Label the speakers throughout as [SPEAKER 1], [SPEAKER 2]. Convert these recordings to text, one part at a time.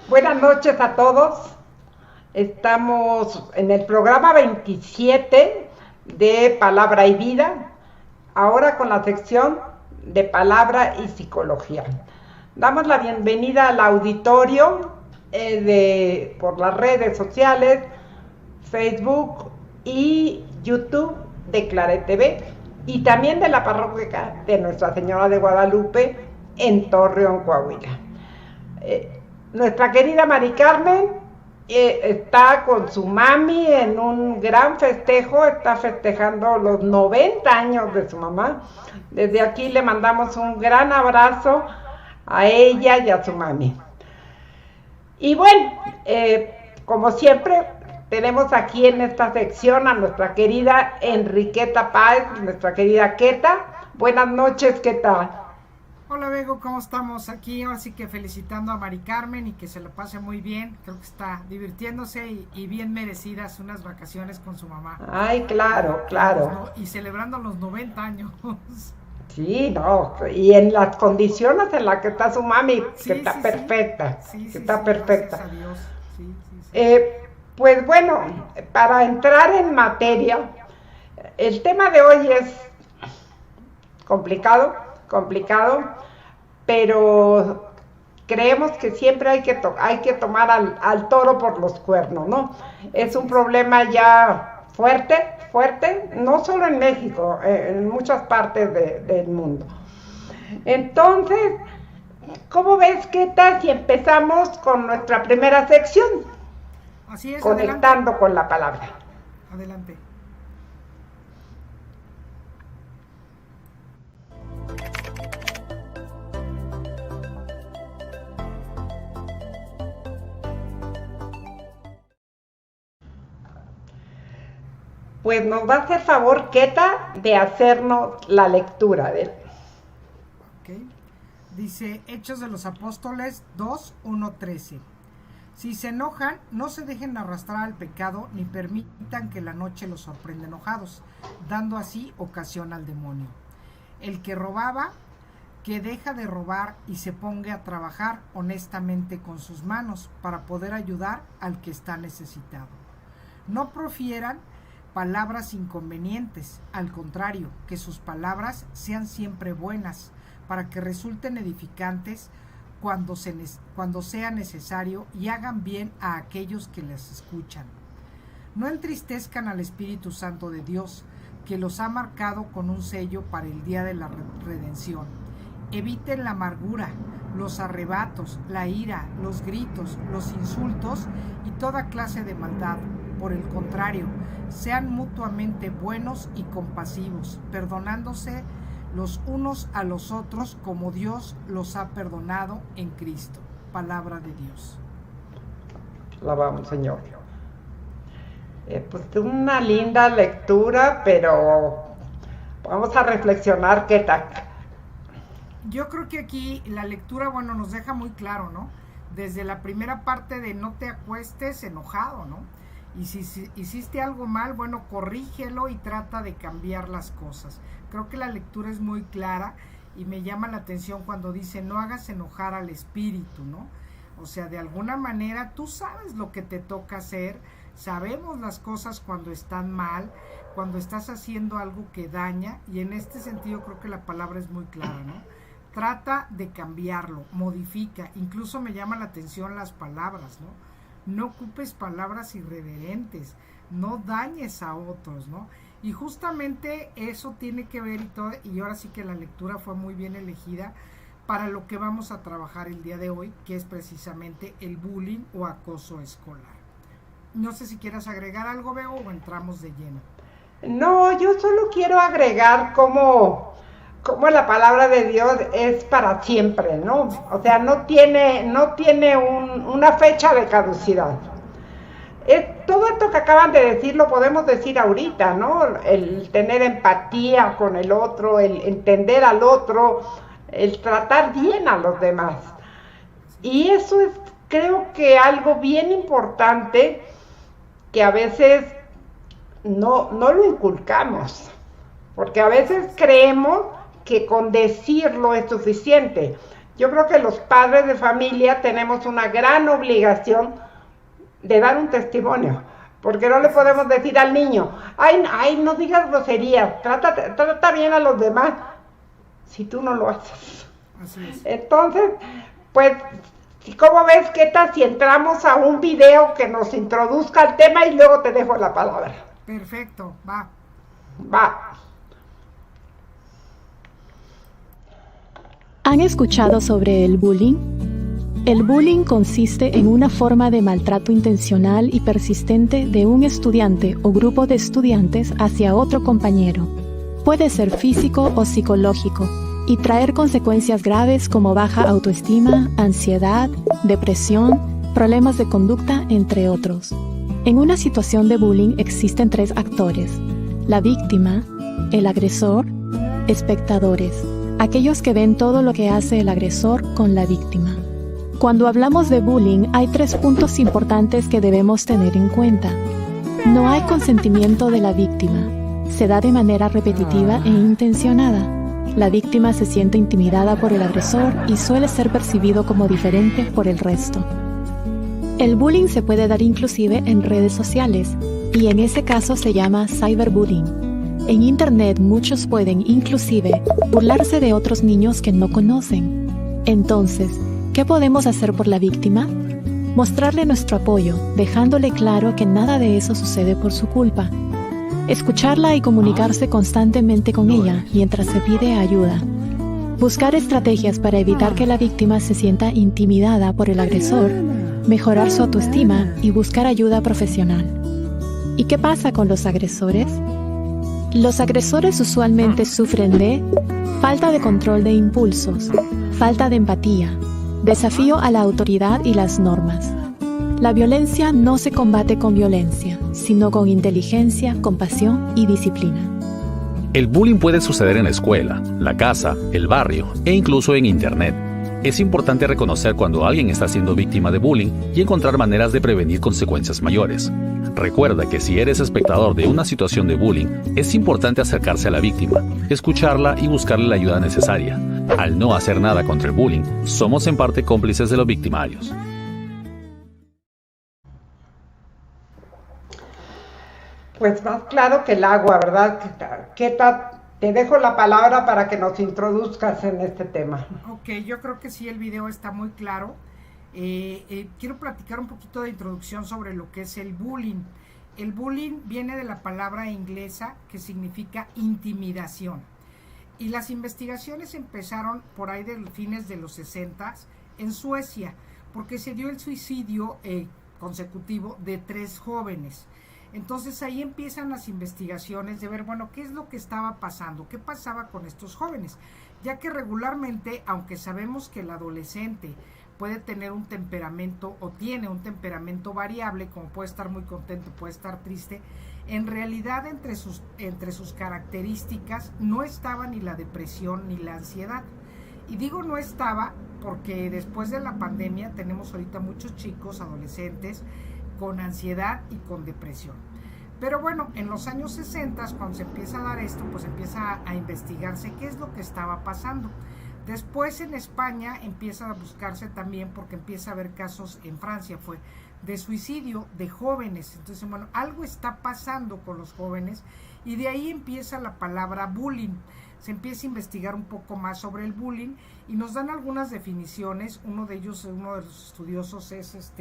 [SPEAKER 1] Buenas noches a todos. Estamos en el programa 27 de Palabra y Vida, ahora con la sección de Palabra y Psicología. Damos la bienvenida al auditorio por las redes sociales, Facebook y YouTube de Claret TV, y también de la parroquia de Nuestra Señora de Guadalupe en Torreón, Coahuila. Nuestra querida Mari Carmen está con su mami en un gran festejo, está festejando los 90 años de su mamá. Desde aquí le mandamos un gran abrazo a ella y a su mami. Y bueno, como siempre, tenemos aquí en esta sección a nuestra querida Enriqueta Páez, nuestra querida Queta. Buenas noches, Queta.
[SPEAKER 2] Hola Bego, ¿cómo estamos? Aquí ahora sí que felicitando a Mari Carmen y que se lo pase muy bien. Creo que está divirtiéndose y bien merecidas unas vacaciones con su mamá.
[SPEAKER 1] Ay, claro, claro.
[SPEAKER 2] Y celebrando los 90 años.
[SPEAKER 1] Sí, no, y en las condiciones en las que está su mami, que
[SPEAKER 2] Sí,
[SPEAKER 1] está
[SPEAKER 2] sí, sí.
[SPEAKER 1] perfecta,
[SPEAKER 2] Sí,
[SPEAKER 1] que
[SPEAKER 2] sí,
[SPEAKER 1] está
[SPEAKER 2] sí, gracias
[SPEAKER 1] perfecta.
[SPEAKER 2] a Dios. Sí, sí, sí.
[SPEAKER 1] Pues bueno, para entrar en materia, el tema de hoy es complicado, complicado, pero creemos que siempre hay que tomar al toro por los cuernos, ¿no? Es
[SPEAKER 2] Así
[SPEAKER 1] un
[SPEAKER 2] es.
[SPEAKER 1] problema ya fuerte, fuerte, no solo en México, en muchas partes del mundo. Entonces, ¿cómo ves qué tal si empezamos con nuestra primera sección,
[SPEAKER 2] Así es, adelante.
[SPEAKER 1] conectando con la palabra?
[SPEAKER 2] Adelante.
[SPEAKER 1] Pues nos va a hacer favor, Keta, de hacernos la lectura de él.
[SPEAKER 2] Ok. Dice Hechos de los Apóstoles 2:1-13. Si se enojan, no se dejen arrastrar al pecado ni permitan que la noche los sorprenda enojados, dando así ocasión al demonio. El que robaba, que deja de robar y se ponga a trabajar honestamente con sus manos para poder ayudar al que está necesitado. No profieran palabras inconvenientes, al contrario, que sus palabras sean siempre buenas, para que resulten edificantes cuando sea necesario y hagan bien a aquellos que les escuchan. No entristezcan al Espíritu Santo de Dios, que los ha marcado con un sello para el día de la redención. Eviten la amargura, los arrebatos, la ira, los gritos, los insultos y toda clase de maldad. Por el contrario, sean mutuamente buenos y compasivos, perdonándose los unos a los otros como Dios los ha perdonado en Cristo. Palabra de Dios.
[SPEAKER 1] Alabamos, Señor. Pues una linda lectura, pero vamos a reflexionar, Keta.
[SPEAKER 2] Yo creo que aquí la lectura, bueno, nos deja muy claro, ¿no? Desde la primera parte de no te acuestes enojado, ¿no? Y si hiciste algo mal, bueno, corrígelo y trata de cambiar las cosas. Creo que la lectura es muy clara y me llama la atención cuando dice no hagas enojar al espíritu, ¿no? O sea, de alguna manera tú sabes lo que te toca hacer, sabemos las cosas cuando están mal, cuando estás haciendo algo que daña, y en este sentido creo que la palabra es muy clara, ¿no? Trata de cambiarlo, modifica, incluso me llama la atención las palabras, ¿no? No ocupes palabras irreverentes, no dañes a otros, ¿no? Y justamente eso tiene que ver y ahora sí que la lectura fue muy bien elegida para lo que vamos a trabajar el día de hoy, que es precisamente el bullying o acoso escolar. No sé si quieras agregar algo, Bego, o entramos de lleno.
[SPEAKER 1] No, yo solo quiero agregar cómo la palabra de Dios es para siempre, ¿no? O sea, no tiene una fecha de caducidad. Todo esto que acaban de decir lo podemos decir ahorita, ¿no? El tener empatía con el otro, el entender al otro, el tratar bien a los demás. Y eso es, creo que algo bien importante que a veces no lo inculcamos, porque a veces creemos que con decirlo es suficiente. Yo creo que los padres de familia tenemos una gran obligación de dar un testimonio, porque no le podemos decir al niño, ay, no digas groserías, trata bien a los demás, si tú no lo haces.
[SPEAKER 2] Así es.
[SPEAKER 1] Entonces, pues, ¿cómo ves, Keta, si entramos a un video que nos introduzca al tema y luego te dejo la palabra?
[SPEAKER 2] Perfecto, va.
[SPEAKER 1] Va.
[SPEAKER 3] ¿Han escuchado sobre el bullying? El bullying consiste en una forma de maltrato intencional y persistente de un estudiante o grupo de estudiantes hacia otro compañero. Puede ser físico o psicológico y traer consecuencias graves como baja autoestima, ansiedad, depresión, problemas de conducta, entre otros. En una situación de bullying existen 3 actores: la víctima, el agresor, espectadores. aquellos que ven todo lo que hace el agresor con la víctima. Cuando hablamos de bullying, hay 3 puntos importantes que debemos tener en cuenta. No hay consentimiento de la víctima. Se da de manera repetitiva e intencionada. La víctima se siente intimidada por el agresor y suele ser percibido como diferente por el resto. El bullying se puede dar inclusive en redes sociales, y en ese caso se llama cyberbullying. En Internet muchos pueden inclusive burlarse de otros niños que no conocen. Entonces, ¿qué podemos hacer por la víctima? Mostrarle nuestro apoyo, dejándole claro que nada de eso sucede por su culpa. Escucharla y comunicarse constantemente con ella mientras se pide ayuda. Buscar estrategias para evitar que la víctima se sienta intimidada por el agresor, mejorar su autoestima y buscar ayuda profesional. ¿Y qué pasa con los agresores? Los agresores usualmente sufren de falta de control de impulsos, falta de empatía, desafío a la autoridad y las normas. La violencia no se combate con violencia, sino con inteligencia, compasión y disciplina.
[SPEAKER 4] El bullying puede suceder en la escuela, la casa, el barrio e incluso en Internet. Es importante reconocer cuando alguien está siendo víctima de bullying y encontrar maneras de prevenir consecuencias mayores. Recuerda que si eres espectador de una situación de bullying, es importante acercarse a la víctima, escucharla y buscarle la ayuda necesaria. Al no hacer nada contra el bullying, somos en parte cómplices de los victimarios.
[SPEAKER 1] Pues más claro que el agua, ¿verdad? Te dejo la palabra para que nos introduzcas en este tema.
[SPEAKER 2] Ok, yo creo que sí, el video está muy claro. Quiero platicar un poquito de introducción sobre lo que es el bullying. El bullying viene de la palabra inglesa que significa intimidación. Y las investigaciones empezaron por ahí de fines de los 60 en Suecia, porque se dio el suicidio consecutivo de 3 jóvenes. Entonces ahí empiezan las investigaciones de ver, bueno, qué es lo que estaba pasando, qué pasaba con estos jóvenes, ya que regularmente, aunque sabemos que el adolescente puede tener un temperamento o tiene un temperamento variable, como puede estar muy contento, puede estar triste, en realidad entre sus características no estaba ni la depresión ni la ansiedad. Y digo no estaba porque después de la pandemia tenemos ahorita muchos chicos, adolescentes, con ansiedad y con depresión. Pero bueno, en los años 60, cuando se empieza a dar esto, pues empieza a investigarse qué es lo que estaba pasando. Después en España empieza a buscarse también, porque empieza a haber casos, en Francia fue, de suicidio de jóvenes. Entonces, bueno, algo está pasando con los jóvenes y de ahí empieza la palabra bullying. Se empieza a investigar un poco más sobre el bullying y nos dan algunas definiciones. Uno de ellos, uno de los estudiosos es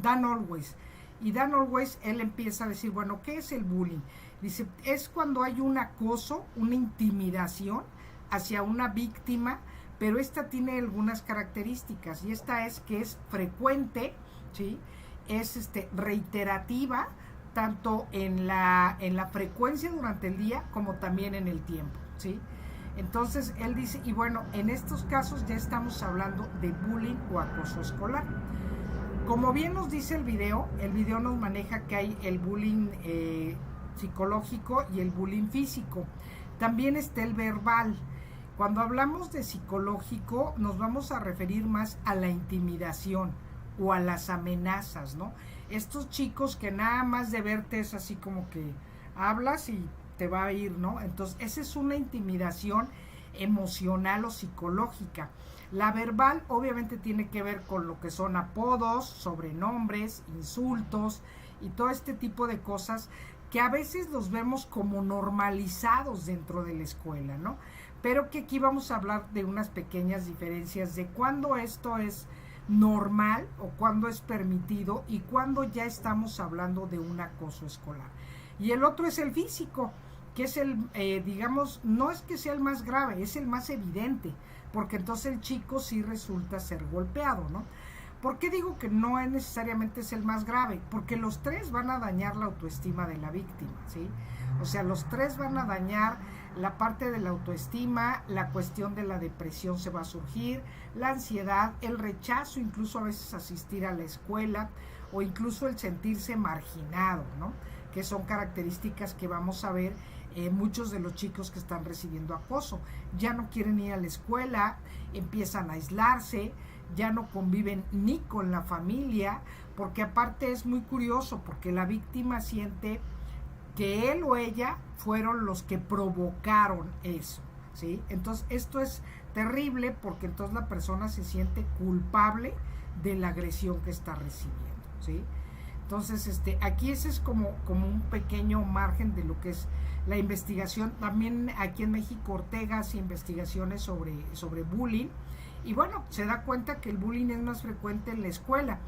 [SPEAKER 2] Dan Allways. Y Dan Allways, él empieza a decir, bueno, ¿qué es el bullying? Dice, es cuando hay un acoso, una intimidación hacia una víctima, pero esta tiene algunas características, y esta es que es frecuente, ¿sí? Es reiterativa, tanto en la frecuencia durante el día, como también en el tiempo, ¿sí? Entonces, él dice, y bueno, en estos casos ya estamos hablando de bullying o acoso escolar. Como bien nos dice el video nos maneja que hay el bullying psicológico y el bullying físico. También está el verbal. Cuando hablamos de psicológico, nos vamos a referir más a la intimidación o a las amenazas, ¿no? Estos chicos que nada más de verte es así como que hablas y te va a ir, ¿no? Entonces, esa es una intimidación emocional o psicológica. La verbal obviamente tiene que ver con lo que son apodos, sobrenombres, insultos y todo este tipo de cosas que a veces los vemos como normalizados dentro de la escuela, ¿no? Pero que aquí vamos a hablar de unas pequeñas diferencias de cuándo esto es normal o cuándo es permitido y cuándo ya estamos hablando de un acoso escolar. Y el otro es el físico, que es el, digamos, no es que sea el más grave, es el más evidente, porque entonces el chico sí resulta ser golpeado, ¿no? ¿Por qué digo que no es necesariamente es el más grave? Porque los 3 van a dañar la autoestima de la víctima, ¿sí? O sea, los 3 van a dañar la parte de la autoestima, la cuestión de la depresión se va a surgir, la ansiedad, el rechazo, incluso a veces asistir a la escuela, o incluso el sentirse marginado, ¿no? Que son características que vamos a ver muchos de los chicos que están recibiendo acoso. Ya no quieren ir a la escuela, empiezan a aislarse, ya no conviven ni con la familia, porque aparte es muy curioso, porque la víctima siente que él o ella fueron los que provocaron eso, ¿sí? Entonces esto es terrible, porque entonces la persona se siente culpable de la agresión que está recibiendo, ¿sí? Entonces, aquí ese es como un pequeño margen de lo que es la investigación. También aquí en México Ortega hace investigaciones sobre bullying, y bueno, se da cuenta que el bullying es más frecuente en la escuela.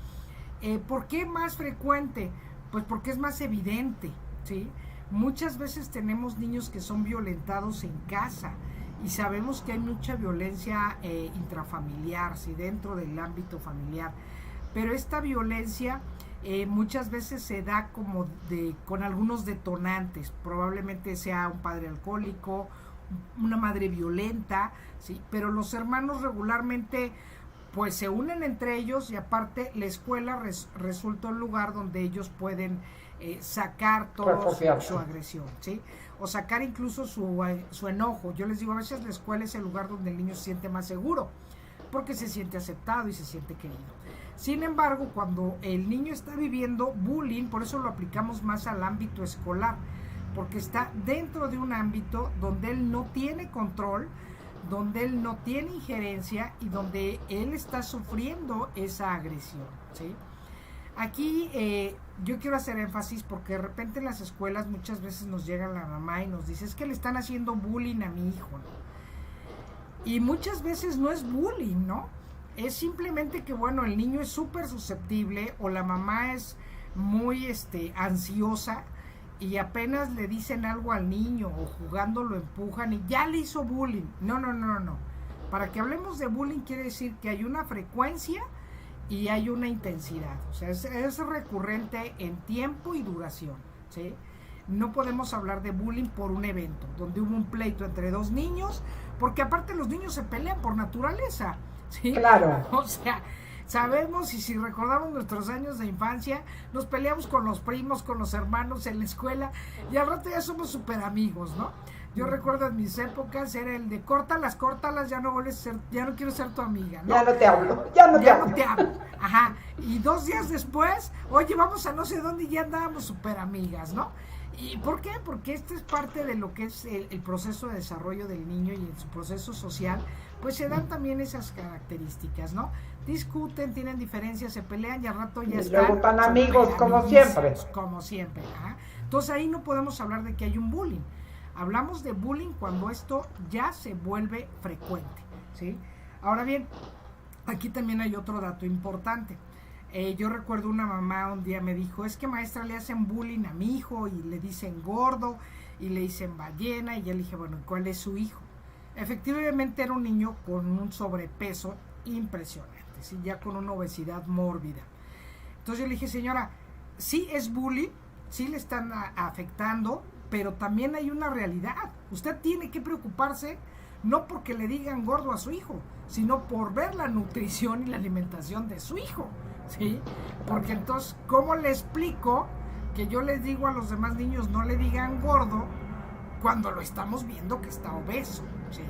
[SPEAKER 2] ¿Por qué más frecuente? Pues porque es más evidente, ¿sí? Muchas veces tenemos niños que son violentados en casa, y sabemos que hay mucha violencia intrafamiliar, ¿sí? Dentro del ámbito familiar, pero esta violencia muchas veces se da con algunos detonantes. Probablemente sea un padre alcohólico, una madre violenta, ¿sí? Pero los hermanos regularmente pues se unen entre ellos, y aparte la escuela resulta un lugar donde ellos pueden sacar toda su agresión, ¿sí? O sacar incluso su enojo. Yo les digo, a veces la escuela es el lugar donde el niño se siente más seguro, porque se siente aceptado y se siente querido. Sin embargo, cuando el niño está viviendo bullying, por eso lo aplicamos más al ámbito escolar, porque está dentro de un ámbito donde él no tiene control, donde él no tiene injerencia, y donde él está sufriendo esa agresión, ¿sí? Aquí yo quiero hacer énfasis, porque de repente en las escuelas muchas veces nos llega la mamá y nos dice, es que le están haciendo bullying a mi hijo, ¿no? Y muchas veces no es bullying, ¿no? Es simplemente que, bueno, el niño es súper susceptible, o la mamá es muy ansiosa, y apenas le dicen algo al niño o jugando lo empujan y ya le hizo bullying. No. Para que hablemos de bullying quiere decir que hay una frecuencia y hay una intensidad. O sea, es recurrente en tiempo y duración, ¿sí? No podemos hablar de bullying por un evento donde hubo un pleito entre dos niños, porque aparte los niños se pelean por naturaleza, ¿sí?
[SPEAKER 1] Claro.
[SPEAKER 2] O sea, sabemos, y si recordamos nuestros años de infancia, nos peleamos con los primos, con los hermanos en la escuela, y al rato ya somos súper amigos, ¿no? Yo recuerdo en mis épocas era el de córtalas, ya no vuelves a ser, ya no quiero ser tu amiga, ¿no?
[SPEAKER 1] Ya no te hablo.
[SPEAKER 2] Ajá. Y 2 días después, oye, vamos a no sé dónde, y ya andábamos súper amigas, ¿no? ¿Y por qué? Porque esto es parte de lo que es el proceso de desarrollo del niño, y en su proceso social, pues se dan también esas características, ¿no? Discuten, tienen diferencias, se pelean, y al rato ya están.
[SPEAKER 1] Luego están amigos, como siempre.
[SPEAKER 2] Como siempre, ¿ah? Entonces ahí no podemos hablar de que hay un bullying. Hablamos de bullying cuando esto ya se vuelve frecuente, ¿sí? Ahora bien, aquí también hay otro dato importante. Yo recuerdo una mamá un día me dijo, es que maestra, le hacen bullying a mi hijo, y le dicen gordo, y le dicen ballena, y yo le dije, bueno, ¿cuál es su hijo? Efectivamente era un niño con un sobrepeso impresionante, ¿sí? Ya con una obesidad mórbida. Entonces yo le dije, señora, sí es bullying, sí le están afectando, pero también hay una realidad. Usted tiene que preocuparse no porque le digan gordo a su hijo, sino por ver la nutrición y la alimentación de su hijo, ¿sí? Porque entonces, ¿cómo le explico que yo les digo a los demás niños no le digan gordo cuando lo estamos viendo que está obeso, ¿sí?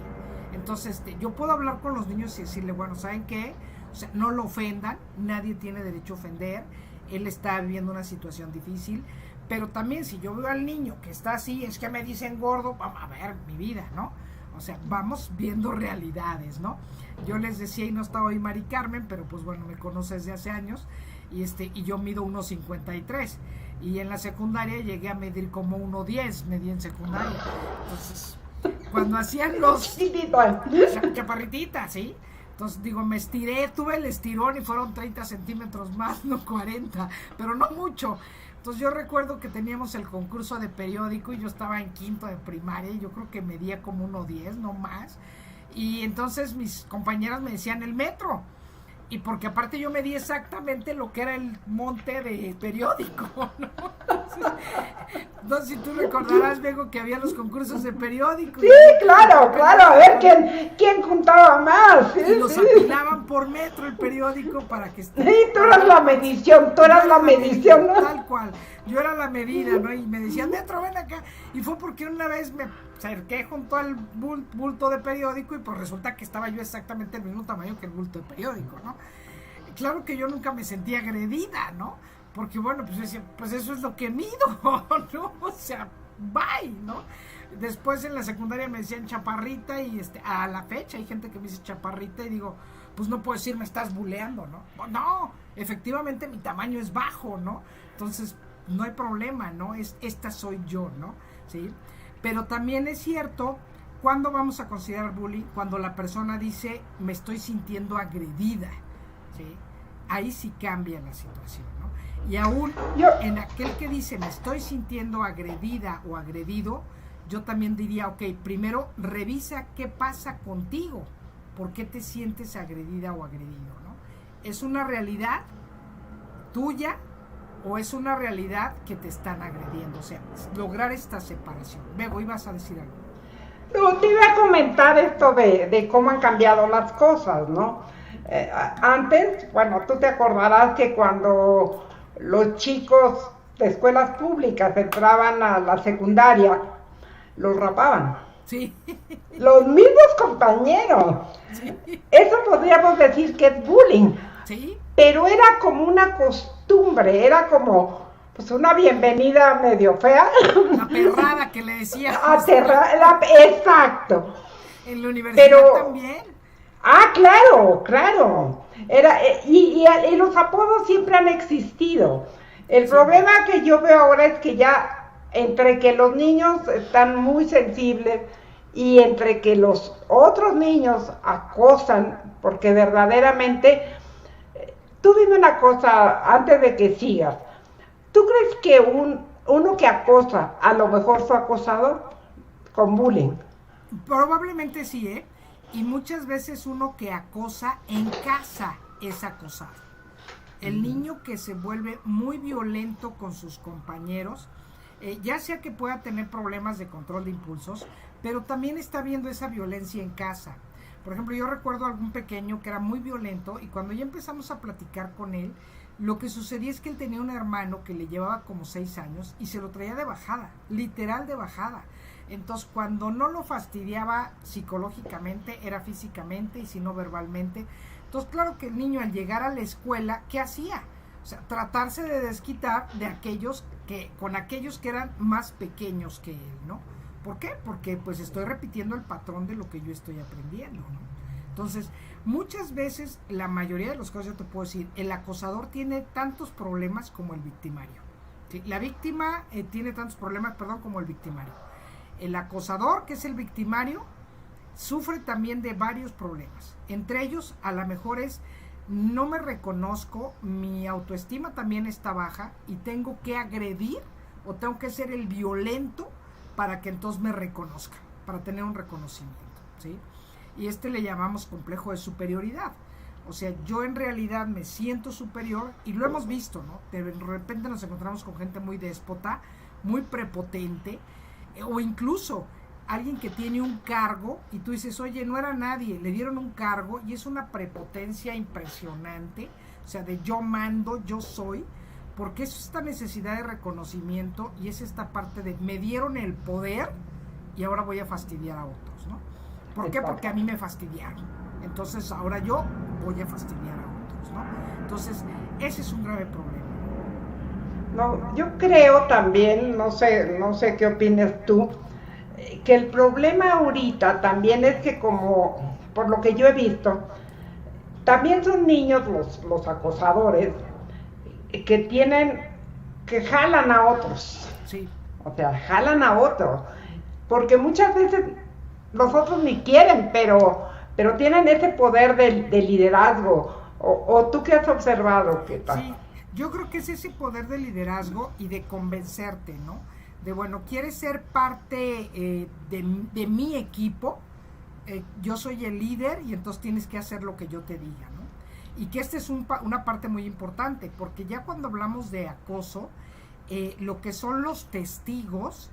[SPEAKER 2] Entonces, yo puedo hablar con los niños y decirle, bueno, ¿saben qué? O sea, no lo ofendan, nadie tiene derecho a ofender, él está viviendo una situación difícil, pero también si yo veo al niño que está así, es que me dicen gordo, vamos a ver mi vida, ¿no? O sea, vamos viendo realidades, ¿no? Yo les decía, y no estaba hoy Mari Carmen, pero pues bueno, me conoce desde hace años, y yo mido 1.53, y en la secundaria llegué a medir como 1.10, medí en secundaria. Entonces, cuando hacían los chaparrititas, ¿sí? Entonces digo, me estiré, tuve el estirón y fueron 30 centímetros más, no 40, pero no mucho. Entonces yo recuerdo que teníamos el concurso de periódico y yo estaba en quinto de primaria, y yo creo que medía como 1.10, no más. Y entonces mis compañeras me decían el metro, y porque aparte yo medí exactamente lo que era el monte de periódico, ¿no? Entonces, No sé si tú recordarás, Bego, que había los concursos de periódicos.
[SPEAKER 1] Sí, claro, a ver quién juntaba más.
[SPEAKER 2] Y los apilaban por metro el periódico para que...
[SPEAKER 1] Sí, tú eras la medición, ¿no?
[SPEAKER 2] Tal cual, yo era la medida, ¿no? Y me decían, Metro, ven acá. Y fue porque una vez me acerqué junto al bulto de periódico y pues resulta que estaba yo exactamente el mismo tamaño que el bulto de periódico, ¿no? Claro que yo nunca me sentí agredida, ¿no? Porque bueno, pues decía, pues eso es lo que mido, ¿no? O sea, bye, ¿no? Después en la secundaria me decían chaparrita y a la fecha hay gente que me dice chaparrita y digo, pues no puedo decir me estás buleando, ¿no? No, efectivamente mi tamaño es bajo, ¿no? Entonces no hay problema, ¿no? Esta soy yo, ¿no? ¿Sí? Pero también es cierto, ¿cuándo vamos a considerar bullying? Cuando la persona dice, me estoy sintiendo agredida, ¿sí? Ahí sí cambia la situación, ¿no? Y aún en aquel que dice, me estoy sintiendo agredida o agredido, yo también diría, ok, primero revisa qué pasa contigo, por qué te sientes agredida o agredido, ¿no? ¿Es una realidad tuya o es una realidad que te están agrediendo? O sea, lograr esta separación. Bego, ibas a decir algo.
[SPEAKER 1] No, te iba a comentar esto de cómo han cambiado las cosas, ¿no? Antes, bueno, tú te acordarás que cuando los chicos de escuelas públicas entraban a la secundaria, los rapaban.
[SPEAKER 2] Sí.
[SPEAKER 1] Los mismos compañeros. Sí. Eso podríamos decir que es bullying.
[SPEAKER 2] Sí.
[SPEAKER 1] Pero era como una costumbre, era como pues una bienvenida medio fea.
[SPEAKER 2] La perrada que le decía.
[SPEAKER 1] Exacto.
[SPEAKER 2] En la universidad también.
[SPEAKER 1] Ah, claro. Y los apodos siempre han existido. El problema que yo veo ahora es que ya entre que los niños están muy sensibles y entre que los otros niños acosan, porque verdaderamente, tú dime una cosa antes de que sigas, ¿tú crees que uno que acosa a lo mejor fue acosado con bullying?
[SPEAKER 2] Probablemente sí, ¿eh? Y muchas veces uno que acosa en casa es acosado. El niño que se vuelve muy violento con sus compañeros, ya sea que pueda tener problemas de control de impulsos, pero también está viendo esa violencia en casa. Por ejemplo, yo recuerdo a algún pequeño que era muy violento y cuando ya empezamos a platicar con él, lo que sucedía es que él tenía un hermano que le llevaba como 6 años y se lo traía de bajada, literal de bajada. Entonces, cuando no lo fastidiaba psicológicamente, era físicamente y si no verbalmente. Entonces, claro que el niño al llegar a la escuela, ¿qué hacía? O sea, tratarse de desquitar con aquellos que eran más pequeños que él, ¿no? ¿Por qué? Porque pues estoy repitiendo el patrón de lo que yo estoy aprendiendo, ¿no? Entonces, muchas veces, la mayoría de los casos, yo te puedo decir, el acosador tiene tantos problemas como el victimario. ¿Sí? La víctima tiene tantos problemas, como el victimario. El acosador, que es el victimario, sufre también de varios problemas. Entre ellos, a lo mejor no me reconozco, mi autoestima también está baja y tengo que agredir o tengo que ser el violento para que entonces me reconozca, para tener un reconocimiento, ¿sí? Y le llamamos complejo de superioridad. O sea, yo en realidad me siento superior y lo hemos visto, ¿no? De repente nos encontramos con gente muy déspota, muy prepotente, o incluso alguien que tiene un cargo y tú dices, oye, no era nadie, le dieron un cargo y es una prepotencia impresionante, o sea, de yo mando, yo soy, porque es esta necesidad de reconocimiento y es esta parte de me dieron el poder y ahora voy a fastidiar a otros, ¿no? ¿Por qué? Porque a mí me fastidiaron, entonces ahora yo voy a fastidiar a otros, ¿no? Entonces, ese es un grave problema.
[SPEAKER 1] No, yo creo también, no sé qué opinas tú, que el problema ahorita también es que como, por lo que yo he visto, también son niños los acosadores que jalan a otros.
[SPEAKER 2] Sí.
[SPEAKER 1] O sea, jalan a otros, porque muchas veces los otros ni quieren, pero tienen ese poder de liderazgo. ¿O tú qué has observado? ¿Qué tal?
[SPEAKER 2] Sí. Yo creo que es ese poder de liderazgo y de convencerte, ¿no? De bueno, quieres ser parte de mi equipo, yo soy el líder y entonces tienes que hacer lo que yo te diga, ¿no? Y que esta es una parte muy importante, porque ya cuando hablamos de acoso, lo que son los testigos,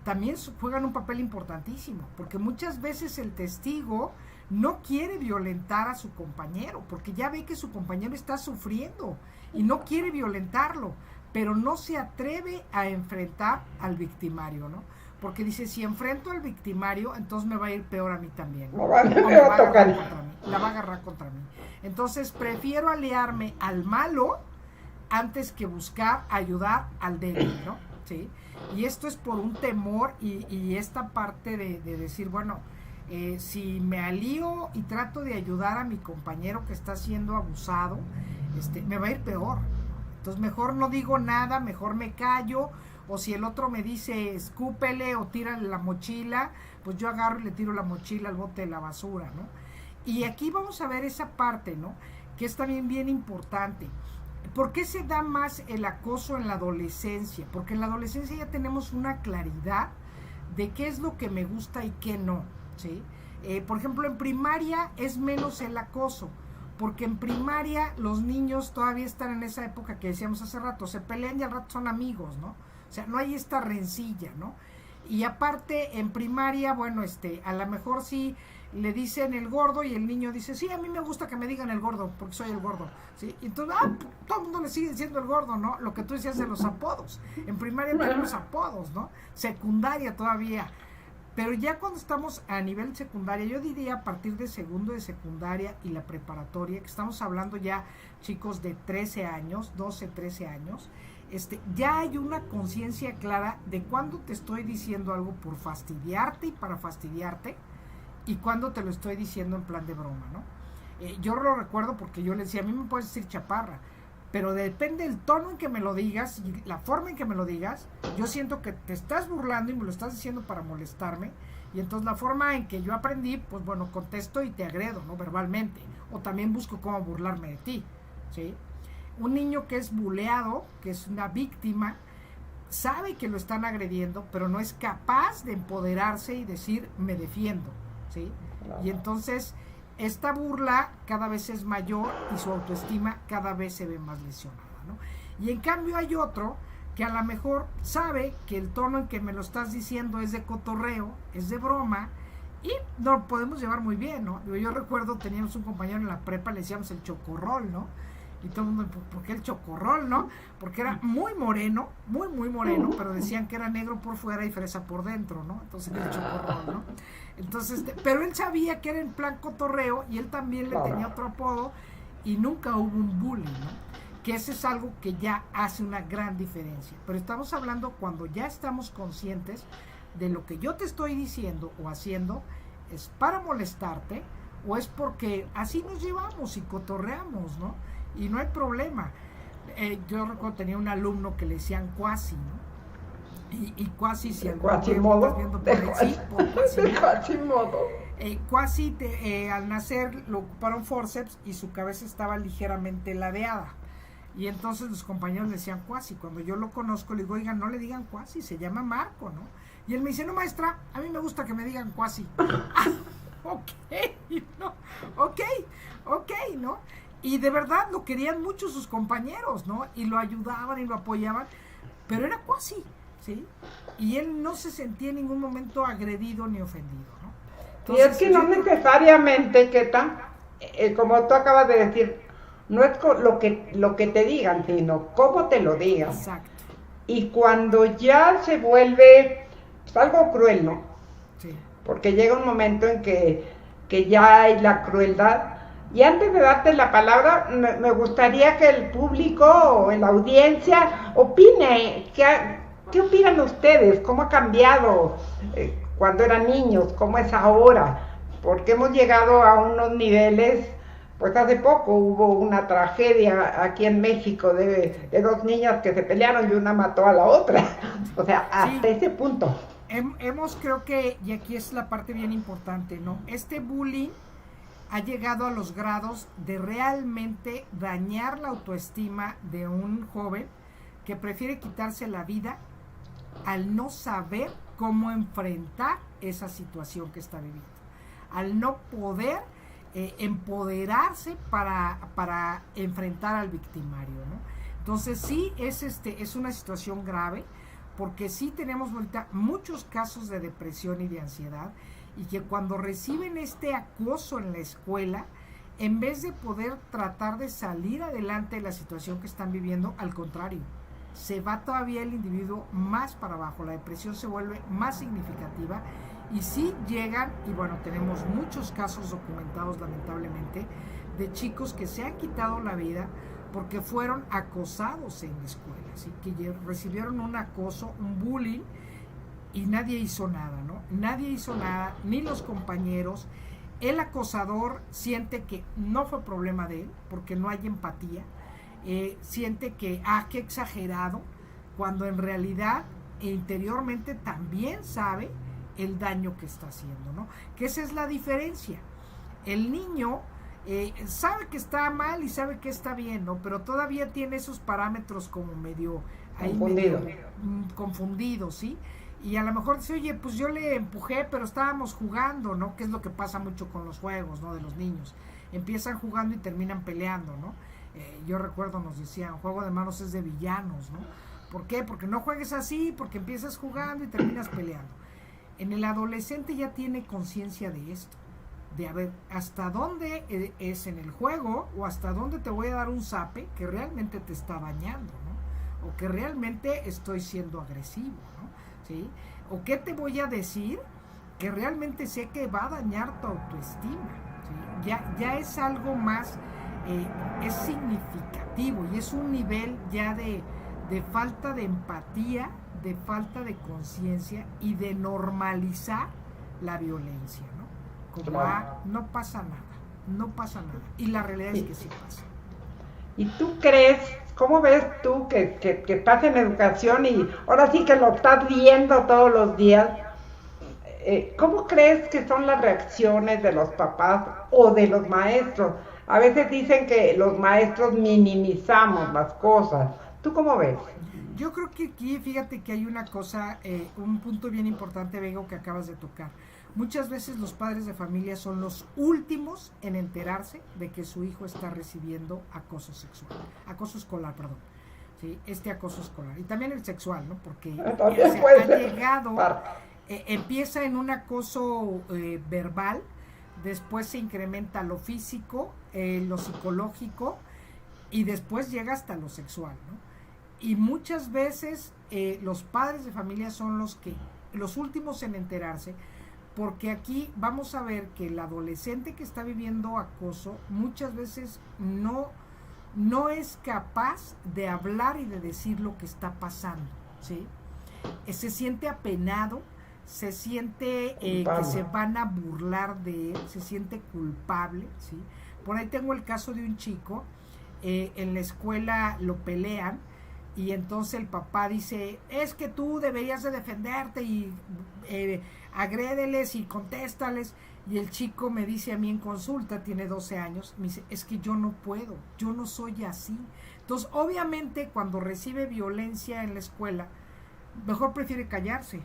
[SPEAKER 2] también juegan un papel importantísimo, porque muchas veces el testigo no quiere violentar a su compañero, porque ya ve que su compañero está sufriendo y no quiere violentarlo, pero no se atreve a enfrentar al victimario, ¿no? Porque dice, si enfrento al victimario, entonces me va a ir peor a mí también, ¿no? La va a agarrar contra mí. Entonces prefiero aliarme al malo antes que buscar ayudar al débil, ¿no? ¿Sí? Y esto es por un temor y esta parte de decir, bueno, si me alío y trato de ayudar a mi compañero que está siendo abusado, me va a ir peor. Entonces mejor no digo nada, mejor me callo, o si el otro me dice escúpele o tírale la mochila, pues yo agarro y le tiro la mochila al bote de la basura, ¿no? Y aquí vamos a ver esa parte, ¿no? Que es también bien importante. ¿Por qué se da más el acoso en la adolescencia? Porque en la adolescencia ya tenemos una claridad de qué es lo que me gusta y qué no, ¿sí? Por ejemplo, en primaria es menos el acoso, porque en primaria los niños todavía están en esa época que decíamos hace rato, se pelean y al rato son amigos, ¿no? O sea, no hay esta rencilla, ¿no? Y aparte, en primaria, bueno, a lo mejor sí le dicen el gordo y el niño dice, sí, a mí me gusta que me digan el gordo, porque soy el gordo, ¿sí? Y entonces, todo el mundo le sigue diciendo el gordo, ¿no? Lo que tú decías de los apodos. En primaria tenemos apodos, ¿no? Secundaria todavía. Pero ya cuando estamos a nivel secundaria, yo diría a partir de segundo de secundaria y la preparatoria, que estamos hablando ya chicos de 13 años, 12, 13 años, ya hay una conciencia clara de cuándo te estoy diciendo algo por fastidiarte y para fastidiarte, y cuándo te lo estoy diciendo en plan de broma, ¿no? Yo lo recuerdo porque yo le decía, a mí me puedes decir chaparra, pero depende del tono en que me lo digas y la forma en que me lo digas, yo siento que te estás burlando y me lo estás diciendo para molestarme, y entonces la forma en que yo aprendí, pues bueno, contesto y te agredo, ¿no? Verbalmente, o también busco cómo burlarme de ti, ¿sí? Un niño que es buleado, que es una víctima, sabe que lo están agrediendo, pero no es capaz de empoderarse y decir, me defiendo, ¿sí? Y entonces esta burla cada vez es mayor y su autoestima cada vez se ve más lesionada, ¿no? Y en cambio hay otro que a lo mejor sabe que el tono en que me lo estás diciendo es de cotorreo, es de broma, y nos podemos llevar muy bien, ¿no? Yo recuerdo, teníamos un compañero en la prepa, le decíamos el chocorrol, ¿no? Y todo el mundo, ¿por qué el chocorrol, no? Porque era muy moreno, muy moreno, pero decían que era negro por fuera y fresa por dentro, ¿no? Entonces el chocorrol, ¿no? Entonces, pero él sabía que era en plan cotorreo y él también le tenía otro apodo y nunca hubo un bullying, ¿no? Que ese es algo que ya hace una gran diferencia. Pero estamos hablando cuando ya estamos conscientes de lo que yo te estoy diciendo o haciendo es para molestarte o es porque así nos llevamos y cotorreamos, ¿no? Y no hay problema. Yo recuerdo tenía un alumno que le decían cuasi, ¿no? Y cuasi, si
[SPEAKER 1] Quasimodo.
[SPEAKER 2] Cuasi al nacer lo ocuparon forceps y su cabeza estaba ligeramente ladeada. Y entonces los compañeros le decían cuasi. Cuando yo lo conozco, le digo, oigan, no le digan cuasi, se llama Marco, ¿no? Y él me dice, no, maestra, a mí me gusta que me digan cuasi. Ok, ¿no? Y de verdad lo querían mucho sus compañeros, ¿no? Y lo ayudaban y lo apoyaban, pero era cuasi, ¿sí? Y él no se sentía en ningún momento agredido ni ofendido, ¿no?
[SPEAKER 1] Entonces, y es que no necesariamente, Keta, como tú acabas de decir, no es lo que te digan, sino cómo te lo digan.
[SPEAKER 2] Exacto.
[SPEAKER 1] Y cuando ya se vuelve pues, algo cruel, ¿no?
[SPEAKER 2] Sí.
[SPEAKER 1] Porque llega un momento en que ya hay la crueldad. Y antes de darte la palabra, me gustaría que el público o la audiencia opine. ¿Qué opinan ustedes? ¿Cómo ha cambiado cuando eran niños? ¿Cómo es ahora? Porque hemos llegado a unos niveles, pues hace poco hubo una tragedia aquí en México de dos niñas que se pelearon y una mató a la otra. O sea, hasta ese punto.
[SPEAKER 2] Creo que, y aquí es la parte bien importante, ¿no? Este bullying ha llegado a los grados de realmente dañar la autoestima de un joven que prefiere quitarse la vida al no saber cómo enfrentar esa situación que está viviendo, al no poder empoderarse para enfrentar al victimario, ¿no? Entonces sí es una situación grave, porque sí tenemos ahorita muchos casos de depresión y de ansiedad, y que cuando reciben este acoso en la escuela, en vez de poder tratar de salir adelante de la situación que están viviendo, al contrario, se va todavía el individuo más para abajo, la depresión se vuelve más significativa, y sí llegan, y bueno, tenemos muchos casos documentados lamentablemente, de chicos que se han quitado la vida porque fueron acosados en la escuela, ¿sí? Que recibieron un acoso, un bullying, y nadie hizo nada, ¿no? Nadie hizo nada, ni los compañeros. El acosador siente que no fue problema de él, porque no hay empatía, siente que, qué exagerado, cuando en realidad interiormente también sabe el daño que está haciendo, ¿no? Que esa es la diferencia. El niño sabe que está mal y sabe que está bien, ¿no? Pero todavía tiene esos parámetros como medio confundidos, ¿sí? Y a lo mejor dice, oye, pues yo le empujé, pero estábamos jugando, ¿no? Que es lo que pasa mucho con los juegos, ¿no? De los niños. Empiezan jugando y terminan peleando, ¿no? Yo recuerdo, nos decían, juego de manos es de villanos, ¿no? ¿Por qué? Porque no juegues así, porque empiezas jugando y terminas peleando. En el adolescente ya tiene conciencia de esto, de a ver, hasta dónde es en el juego, o hasta dónde te voy a dar un zape que realmente te está dañando, ¿no? O que realmente estoy siendo agresivo, ¿no? ¿Sí? O qué te voy a decir que realmente sé que va a dañar tu autoestima, ¿sí? Ya es algo más, es significativo, y es un nivel ya de falta de empatía, de falta de conciencia y de normalizar la violencia, ¿no? Como no pasa nada, y la realidad es que sí pasa.
[SPEAKER 1] ¿Y tú crees, cómo ves tú que estás en educación y ahora sí que lo estás viendo todos los días? ¿Cómo crees que son las reacciones de los papás o de los maestros? A veces dicen que los maestros minimizamos las cosas. ¿Tú cómo ves?
[SPEAKER 2] Yo creo que aquí, fíjate que hay una cosa, un punto bien importante, Bego, que acabas de tocar. Muchas veces los padres de familia son los últimos en enterarse de que su hijo está recibiendo acoso escolar, ¿sí? Acoso escolar. Y también el sexual, ¿no? Porque ha llegado, empieza en un acoso verbal, después se incrementa lo físico, lo psicológico, y después llega hasta lo sexual, ¿no? Y muchas veces los padres de familia son los últimos en enterarse, porque aquí vamos a ver que el adolescente que está viviendo acoso muchas veces no es capaz de hablar y de decir lo que está pasando, ¿sí? Se siente apenado, se siente que se van a burlar de él, se siente culpable, ¿sí? Por ahí tengo el caso de un chico, en la escuela lo pelean, y entonces el papá dice, es que tú deberías de defenderte y agrédeles y contéstales, y el chico me dice a mí en consulta, tiene 12 años, me dice, es que yo no puedo, yo no soy así. Entonces obviamente cuando recibe violencia en la escuela, mejor prefiere callarse,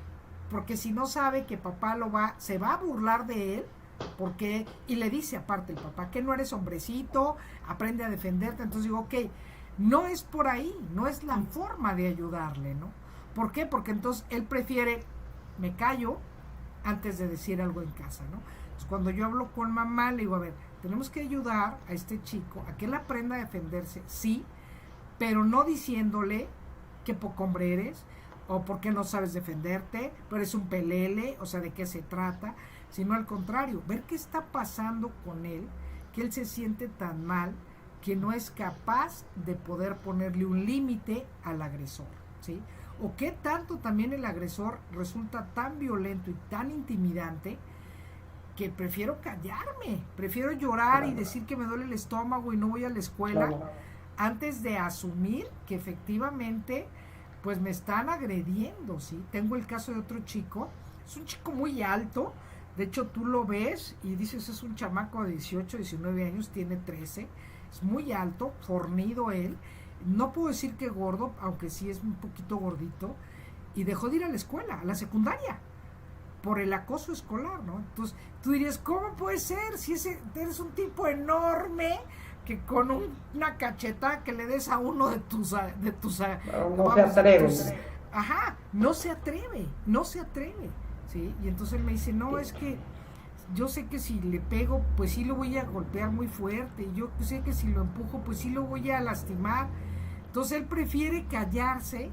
[SPEAKER 2] porque si no sabe que papá se va a burlar de él, porque, y le dice aparte el papá, que no eres hombrecito, aprende a defenderte. Entonces digo, ok, no es por ahí, no es la forma de ayudarle, ¿no? ¿Por qué? Porque entonces él prefiere, me callo antes de decir algo en casa, ¿no? Entonces cuando yo hablo con mamá, le digo, a ver, tenemos que ayudar a este chico a que él aprenda a defenderse, sí, pero no diciéndole qué poco hombre eres, o por qué no sabes defenderte, pero eres un pelele, o sea, de qué se trata, sino al contrario, ver qué está pasando con él, que él se siente tan mal, que no es capaz de poder ponerle un límite al agresor, ¿sí? O qué tanto también el agresor resulta tan violento y tan intimidante que prefiero callarme, prefiero llorar y decir que me duele el estómago y no voy a la escuela, antes de asumir que efectivamente pues me están agrediendo, ¿sí? Tengo el caso de otro chico, es un chico muy alto, de hecho tú lo ves y dices es un chamaco de 18, 19 años, tiene 13, es muy alto, fornido él, no puedo decir que gordo, aunque sí es un poquito gordito, y dejó de ir a la escuela, a la secundaria, por el acoso escolar, ¿no? Entonces tú dirías, ¿cómo puede ser? Si eres un tipo enorme, que con una cacheta que le des a uno de tus
[SPEAKER 1] no se atreve.
[SPEAKER 2] No se atreve, ¿sí? Y entonces él me dice, no, es que yo sé que si le pego, pues sí lo voy a golpear muy fuerte, y yo sé que si lo empujo, pues sí lo voy a lastimar. Entonces él prefiere callarse,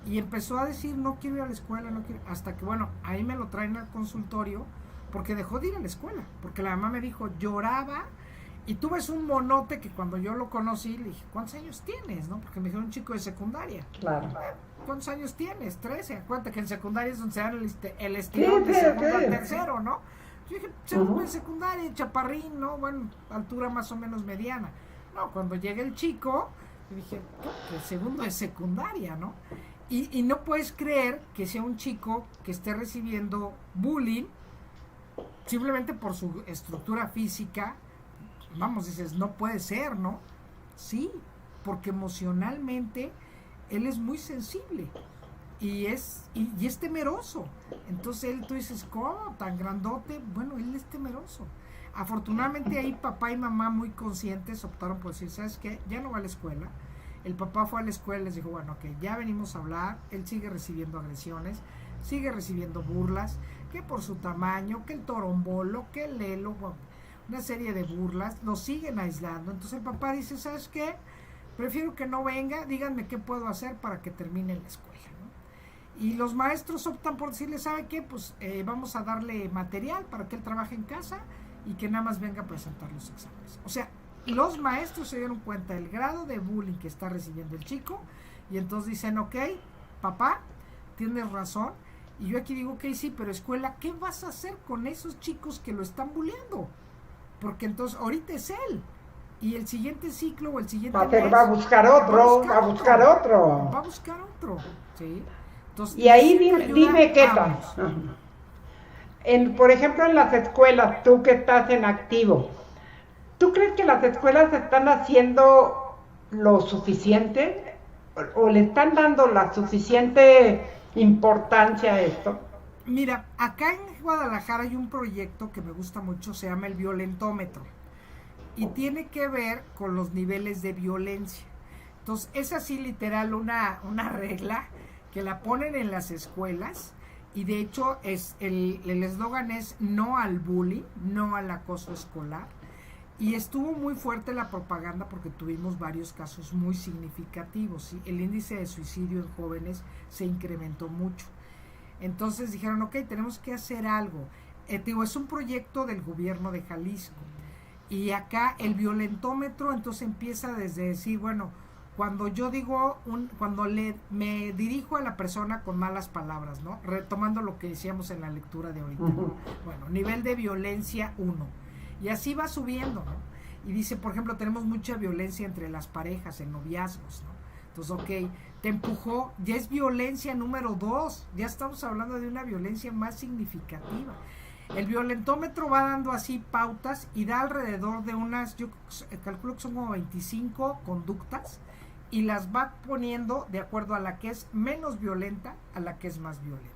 [SPEAKER 2] y empezó a decir, no quiero ir a la escuela, no quiero, hasta que bueno, ahí me lo traen al consultorio, porque dejó de ir a la escuela, porque la mamá me dijo, lloraba, y tú ves un monote que cuando yo lo conocí, le dije, ¿cuántos años tienes? ¿No? Porque me dijeron un chico de secundaria.
[SPEAKER 1] Claro.
[SPEAKER 2] ¿Cuántos años tienes? 13. Acuérdate que en secundaria es donde se dan el estirón de segundo al tercero, ¿no? Yo dije, segundo de secundaria, chaparrín, ¿no? Bueno, altura más o menos mediana. No, cuando llega el chico, dije, el segundo de secundaria, ¿no? Y no puedes creer que sea un chico que esté recibiendo bullying simplemente por su estructura física. Vamos, dices, no puede ser, ¿no? Sí, porque emocionalmente él es muy sensible y es temeroso. Entonces tú dices, ¿cómo? Tan grandote. Bueno, él es temeroso. Afortunadamente ahí papá y mamá muy conscientes optaron por decir, ¿sabes qué? Ya no va a la escuela. El papá fue a la escuela y les dijo, bueno, ok, ya venimos a hablar. Él sigue recibiendo agresiones, sigue recibiendo burlas, que por su tamaño, que el torombolo, que el lelo, bueno, una serie de burlas, lo siguen aislando. Entonces el papá dice, ¿sabes qué? Prefiero que no venga, díganme qué puedo hacer para que termine la escuela, ¿no? Y los maestros optan por decirle, ¿sabe qué? Pues vamos a darle material para que él trabaje en casa y que nada más venga a presentar los exámenes. O sea, los maestros se dieron cuenta del grado de bullying que está recibiendo el chico y entonces dicen, ok, papá, tienes razón. Y yo aquí digo, ok, sí, pero escuela, ¿qué vas a hacer con esos chicos que lo están bulleando? Porque entonces ahorita es él. Y el siguiente ciclo o el siguiente mes,
[SPEAKER 1] va a buscar otro.
[SPEAKER 2] Va a buscar otro, ¿sí? Entonces,
[SPEAKER 1] y ahí dime qué tal. Por ejemplo, en las escuelas, tú que estás en activo, ¿tú crees que las escuelas están haciendo lo suficiente? ¿O le están dando la suficiente importancia a esto?
[SPEAKER 2] Mira, acá en Guadalajara hay un proyecto que me gusta mucho, se llama el violentómetro. Y tiene que ver con los niveles de violencia. Entonces, es así literal una regla que la ponen en las escuelas y de hecho el eslogan es no al bullying, no al acoso escolar. Y estuvo muy fuerte la propaganda porque tuvimos varios casos muy significativos, ¿sí? El índice de suicidio en jóvenes se incrementó mucho. Entonces dijeron, ok, tenemos que hacer algo. Es un proyecto del gobierno de Jalisco. Y acá el violentómetro entonces empieza desde decir, bueno, cuando yo digo, cuando me dirijo a la persona con malas palabras, ¿no? Retomando lo que decíamos en la lectura de ahorita, ¿no? Bueno, nivel de violencia 1. Y así va subiendo, ¿no? Y dice, por ejemplo, tenemos mucha violencia entre las parejas, en noviazgos, ¿no? Entonces, ok, te empujó, ya es violencia número 2, ya estamos hablando de una violencia más significativa. El violentómetro va dando así pautas y da alrededor de unas, yo calculo que son como 25 conductas y las va poniendo de acuerdo a la que es menos violenta a la que es más violenta.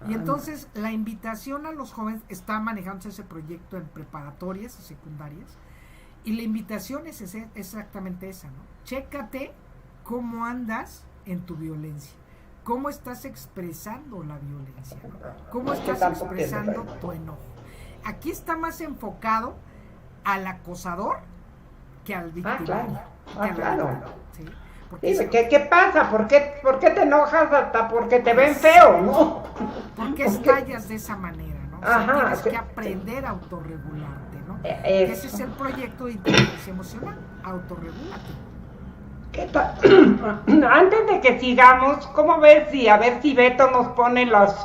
[SPEAKER 2] Y entonces la invitación a los jóvenes, está manejándose ese proyecto en preparatorias y secundarias, y la invitación es exactamente esa, ¿no? Chécate cómo andas en tu violencia. ¿Cómo estás expresando la violencia? ¿Cómo estás expresando tu enojo? Aquí está más enfocado al acosador que al victimario.
[SPEAKER 1] Claro.
[SPEAKER 2] ¿Sí?
[SPEAKER 1] Dime, ¿qué pasa? ¿Por qué te enojas hasta porque te ven feo, no?
[SPEAKER 2] ¿Por qué estallas de esa manera, no? O sea, tienes que aprender a autorregularte, ¿no? Ese es el proyecto de inteligencia emocional, autorregularte.
[SPEAKER 1] Antes de que sigamos, ¿cómo ves? A ver si Beto nos pone las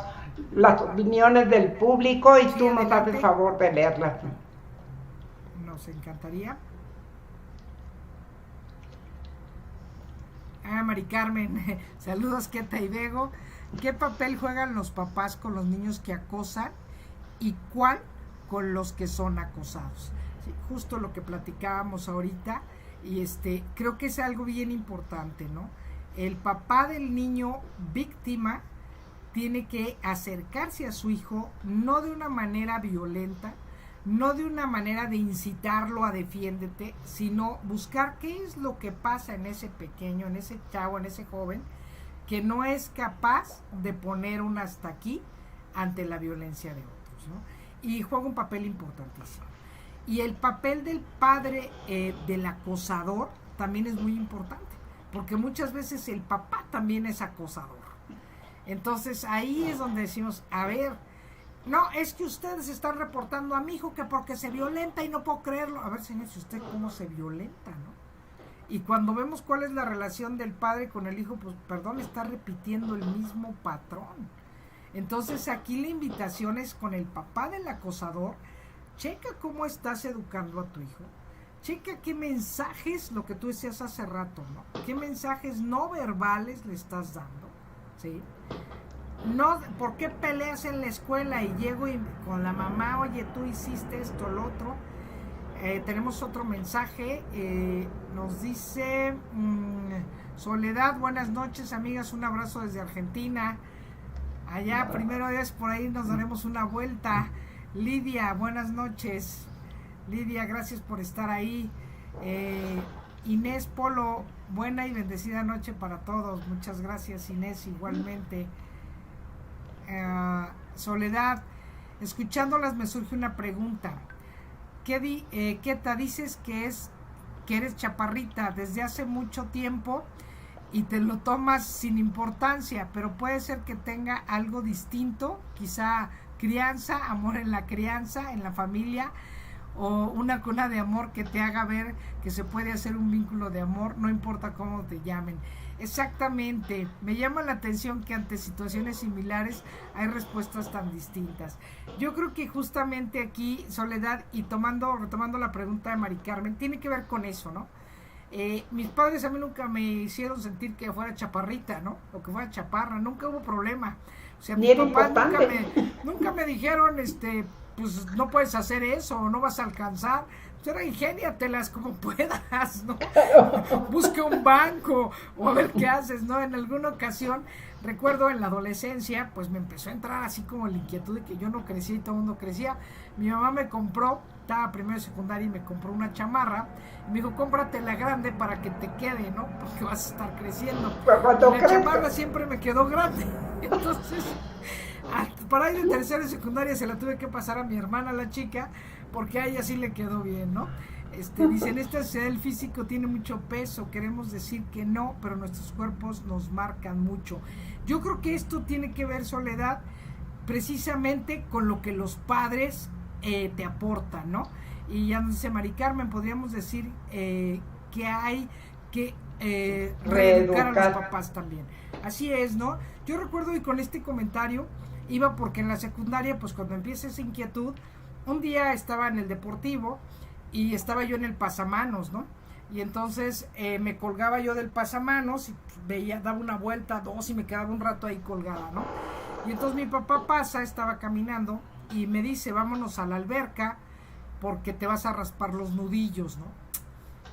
[SPEAKER 1] opiniones del público y sí, tú nos haces favor de leerlas.
[SPEAKER 2] Nos encantaría. Mari Carmen, saludos, Keta y Bego. ¿Qué papel juegan los papás con los niños que acosan y cuál con los que son acosados? Sí, justo lo que platicábamos ahorita. Y creo que es algo bien importante, ¿no? El papá del niño víctima tiene que acercarse a su hijo, no de una manera violenta, no de una manera de incitarlo a defiéndete, sino buscar qué es lo que pasa en ese pequeño, en ese chavo, en ese joven, que no es capaz de poner un hasta aquí ante la violencia de otros, ¿no? Y juega un papel importantísimo. Y el papel del padre del acosador también es muy importante, porque muchas veces el papá también es acosador. Entonces ahí es donde decimos, a ver, no, es que ustedes están reportando a mi hijo que porque se violenta y no puedo creerlo. A ver, señor, si usted cómo se violenta, ¿no? Y cuando vemos cuál es la relación del padre con el hijo, pues perdón, está repitiendo el mismo patrón. Entonces aquí la invitación es con el papá del acosador, checa cómo estás educando a tu hijo, checa qué mensajes, lo que tú decías hace rato, ¿no? Qué mensajes no verbales le estás dando, ¿sí? No, ¿por qué peleas en la escuela y llego con la mamá, oye, tú hiciste esto, lo otro? Tenemos otro mensaje, nos dice Soledad, buenas noches amigas, un abrazo desde Argentina. Allá primero es por ahí nos daremos una vuelta. Lidia, buenas noches. Lidia, gracias por estar ahí. Inés Polo, buena y bendecida noche para todos. Muchas gracias, Inés, igualmente. Soledad, escuchándolas me surge una pregunta. ¿Qué te dices que eres chaparrita desde hace mucho tiempo y te lo tomas sin importancia, pero puede ser que tenga algo distinto, quizá crianza, amor en la crianza, en la familia, o una cuna de amor que te haga ver que se puede hacer un vínculo de amor, no importa cómo te llamen. Exactamente, me llama la atención que ante situaciones similares hay respuestas tan distintas. Yo creo que justamente aquí, Soledad, y retomando la pregunta de Mari Carmen, tiene que ver con eso, ¿no? Mis padres a mí nunca me hicieron sentir que fuera chaparrita, ¿no? O que fuera chaparra, nunca hubo problema. O sea, mis papás nunca me dijeron, pues no puedes hacer eso, o no vas a alcanzar. Pues era ingéniatelas como puedas, ¿no? Busca un banco, o a ver qué haces, ¿no? En alguna ocasión, recuerdo en la adolescencia, pues me empezó a entrar así como la inquietud de que yo no crecía y todo el mundo crecía. Mi mamá me compró, estaba primero de secundaria y me compró una chamarra. Y me dijo, cómprate la grande para que te quede, ¿no? Porque vas a estar creciendo. Y la chamarra siempre me quedó grande. Entonces, para ir de tercera y secundaria se la tuve que pasar a mi hermana, la chica, porque a ella sí le quedó bien, ¿no? Dicen, esta sociedad del físico tiene mucho peso, queremos decir que no, pero nuestros cuerpos nos marcan mucho. Yo creo que esto tiene que ver, Soledad, precisamente con lo que los padres te aportan, ¿no? Y ya nos dice Mari Carmen, podríamos decir que hay que reeducar a los papás también. Así es, ¿no? Yo recuerdo, y con este comentario iba porque en la secundaria, pues cuando empieza esa inquietud, un día estaba en el deportivo y estaba yo en el pasamanos, ¿no? Y entonces me colgaba yo del pasamanos y veía, daba una vuelta, dos, y me quedaba un rato ahí colgada, ¿no? Y entonces mi papá estaba caminando y me dice, vámonos a la alberca porque te vas a raspar los nudillos, ¿no?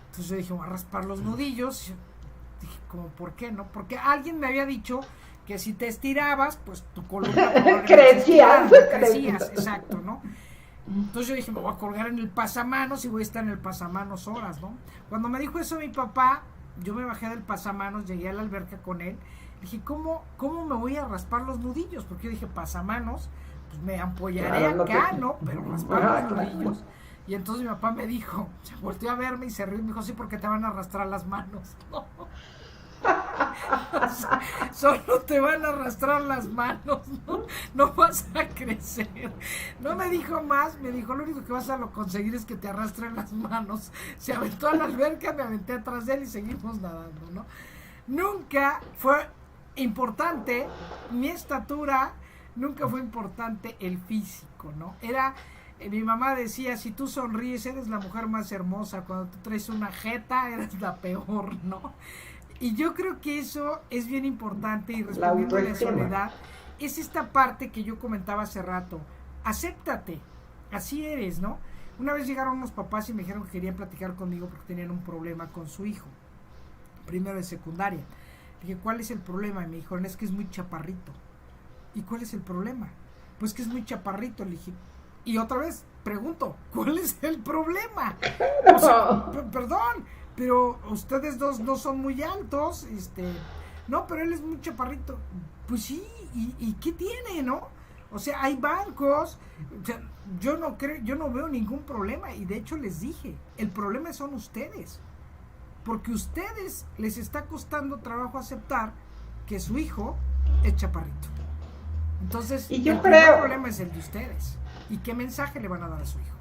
[SPEAKER 2] Entonces yo dije, voy a raspar los nudillos. Y dije, ¿cómo por qué, no? Porque alguien me había dicho que si te estirabas, pues tu columna crecías, exacto, ¿no? Entonces yo dije, me voy a colgar en el pasamanos y voy a estar en el pasamanos horas, ¿no? Cuando me dijo eso mi papá, yo me bajé del pasamanos, llegué a la alberca con él, dije, ¿cómo me voy a raspar los nudillos? Porque yo dije, pasamanos, pues me apoyaré acá, ¿no? Pero raspar los nudillos. Y entonces mi papá me dijo, se volteó a verme y se rió y me dijo, sí, porque te van a arrastrar las manos, ¿no? Solo te van a arrastrar las manos, no vas a crecer. No me dijo más, me dijo, lo único que vas a conseguir es que te arrastren las manos. Se aventó a la alberca, me aventé atrás de él y seguimos nadando, ¿no? Nunca fue importante mi estatura, nunca fue importante el físico, ¿no? Mi mamá decía, si tú sonríes eres la mujer más hermosa, cuando tú traes una jeta eres la peor, ¿no? Y yo creo que eso es bien importante, y respondiendo a la Soledad, es esta parte que yo comentaba hace rato. Acéptate, así eres, ¿no? Una vez llegaron unos papás y me dijeron que querían platicar conmigo porque tenían un problema con su hijo, primero de secundaria. Dije, ¿cuál es el problema? Y me dijeron, es que es muy chaparrito. ¿Y cuál es el problema? Pues que es muy chaparrito. Le dije, Y otra vez pregunto, ¿cuál es el problema?
[SPEAKER 1] No.
[SPEAKER 2] O sea, perdón, pero ustedes dos no son muy altos, no, pero él es muy chaparrito. Pues sí, ¿y qué tiene, no? O sea, hay bancos, o sea, yo no veo ningún problema, y de hecho les dije, el problema son ustedes, porque ustedes les está costando trabajo aceptar que su hijo es chaparrito. Entonces,
[SPEAKER 1] Y yo
[SPEAKER 2] el primer
[SPEAKER 1] creo,
[SPEAKER 2] problema es el de ustedes. ¿Y qué mensaje le van a dar a su hijo?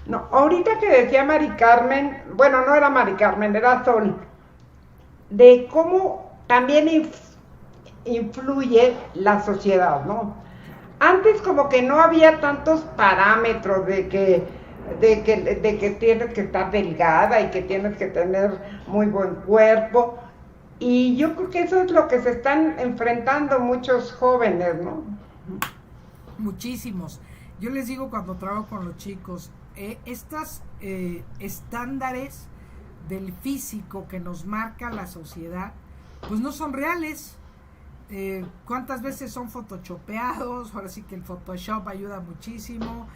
[SPEAKER 1] no, ahorita que decía Mari Carmen, bueno, no era Mari Carmen, era Sol, de cómo también influye la sociedad, ¿no? Antes como que no había tantos parámetros de que tienes que estar delgada y que tienes que tener muy buen cuerpo. Y yo creo que eso es lo que se están enfrentando muchos jóvenes, ¿no?
[SPEAKER 2] Muchísimos. Yo les digo cuando trabajo con los chicos, estas estándares del físico que nos marca la sociedad, pues no son reales. ¿Cuántas veces son photoshopeados? Ahora sí que el Photoshop ayuda muchísimo.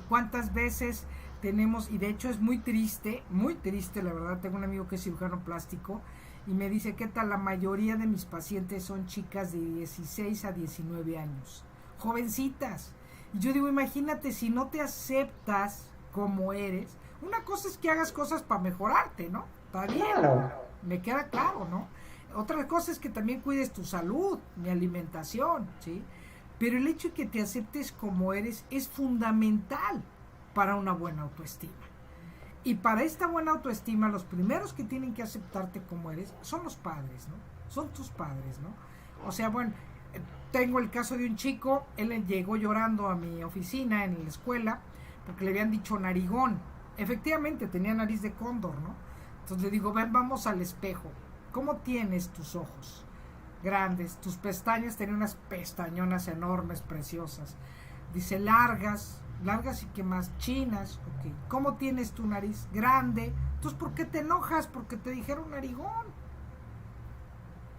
[SPEAKER 2] ¿Cuántas veces tenemos? Y de hecho es muy triste, la verdad. Tengo un amigo que es cirujano plástico y me dice, ¿qué tal? La mayoría de mis pacientes son chicas de 16 a 19 años, jovencitas. Y yo digo, imagínate, si no te aceptas como eres, una cosa es que hagas cosas para mejorarte, ¿no? Está bien,
[SPEAKER 1] Claro.
[SPEAKER 2] me queda claro, ¿no? Otra cosa es que también cuides tu salud, mi alimentación, ¿sí? Pero el hecho de que te aceptes como eres es fundamental para una buena autoestima. Y para esta buena autoestima, los primeros que tienen que aceptarte como eres son los padres, ¿no? Son tus padres, ¿no? O sea, bueno, tengo el caso de un chico, él llegó llorando a mi oficina en la escuela porque le habían dicho narigón. Efectivamente, tenía nariz de cóndor, ¿no? Entonces le digo, ven, vamos al espejo. ¿Cómo tienes tus ojos? Grandes, tus pestañas, tenía unas pestañonas enormes, preciosas. Dice, largas y que más, chinas. Okay. ¿Cómo tienes tu nariz? Grande. Entonces, ¿por qué te enojas? Porque te dijeron narigón.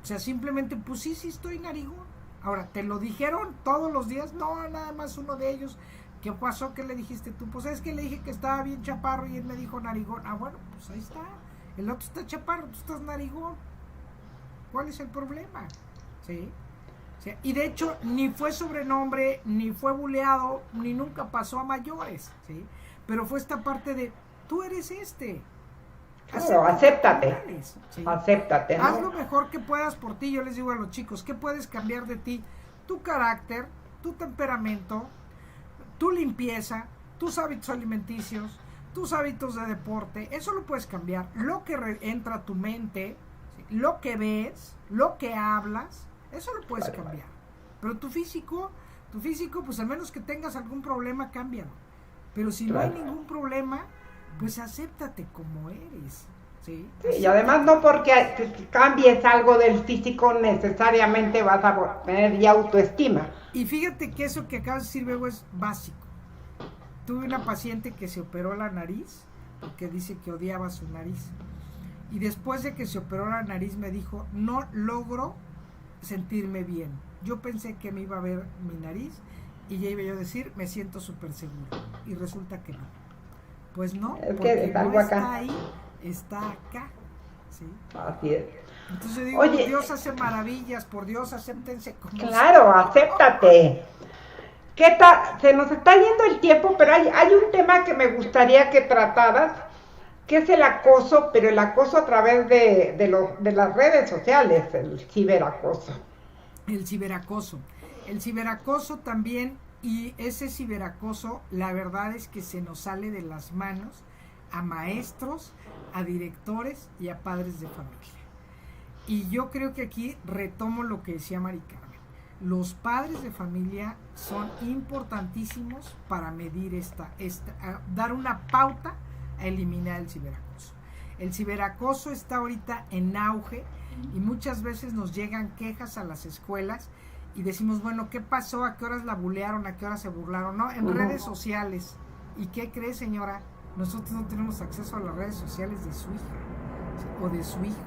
[SPEAKER 2] O sea, simplemente, pues sí estoy narigón. Ahora, ¿te lo dijeron todos los días? No, nada más uno de ellos. ¿Qué pasó? ¿Qué le dijiste tú? Pues es que le dije que estaba bien chaparro y él me dijo narigón. Ah, bueno, pues ahí está. El otro está chaparro, tú estás narigón. ¿Cuál es el problema? ¿Sí? O sea, y de hecho, ni fue sobrenombre, ni fue buleado, ni nunca pasó a mayores, ¿sí? Pero fue esta parte de, tú eres
[SPEAKER 1] Claro, acéptate.
[SPEAKER 2] Eres, ¿sí?
[SPEAKER 1] Acéptate, ¿no?
[SPEAKER 2] Haz lo mejor que puedas por ti. Yo les digo a los chicos, ¿qué puedes cambiar de ti? Tu carácter, tu temperamento, tu limpieza, tus hábitos alimenticios, tus hábitos de deporte. Eso lo puedes cambiar. Lo que entra a tu mente, ¿sí? Lo que ves, lo que hablas, eso lo puedes cambiar. Pero tu físico, pues al menos que tengas algún problema, cámbialo. Pero si no hay ningún problema, pues acéptate como eres, ¿sí?
[SPEAKER 1] Sí, y además no porque cambies algo del físico necesariamente vas a tener ya autoestima.
[SPEAKER 2] Y fíjate que eso que acabas de decir, Bego, es básico. Tuve una paciente que se operó la nariz porque dice que odiaba su nariz. Y después de que se operó la nariz me dijo, no logro sentirme bien. Yo pensé que me iba a ver mi nariz y ya iba yo a decir, me siento súper seguro. Y resulta que no. Pues no,
[SPEAKER 1] Es que
[SPEAKER 2] porque
[SPEAKER 1] está
[SPEAKER 2] no
[SPEAKER 1] acá.
[SPEAKER 2] está ahí, está acá. ¿Sí?
[SPEAKER 1] Así es.
[SPEAKER 2] Entonces digo,
[SPEAKER 1] Oye,
[SPEAKER 2] Dios hace maravillas, por Dios, acéptense como
[SPEAKER 1] Claro, acéptate. ¿Qué tal? Se nos está yendo el tiempo, pero hay un tema que me gustaría que trataras, que es el acoso, pero el acoso a través de las redes sociales, el ciberacoso.
[SPEAKER 2] El ciberacoso. El ciberacoso también, y ese ciberacoso, la verdad es que se nos sale de las manos a maestros, a directores y a padres de familia. Y yo creo que aquí retomo lo que decía Mari Carmen. Los padres de familia son importantísimos para medir dar una pauta a eliminar el ciberacoso. El ciberacoso está ahorita en auge y muchas veces nos llegan quejas a las escuelas y decimos, bueno, ¿qué pasó? ¿A qué horas la bulearon? ¿A qué horas se burlaron? No, en redes sociales. ¿Y qué cree, señora? Nosotros no tenemos acceso a las redes sociales de su hija, ¿sí? O de su hijo.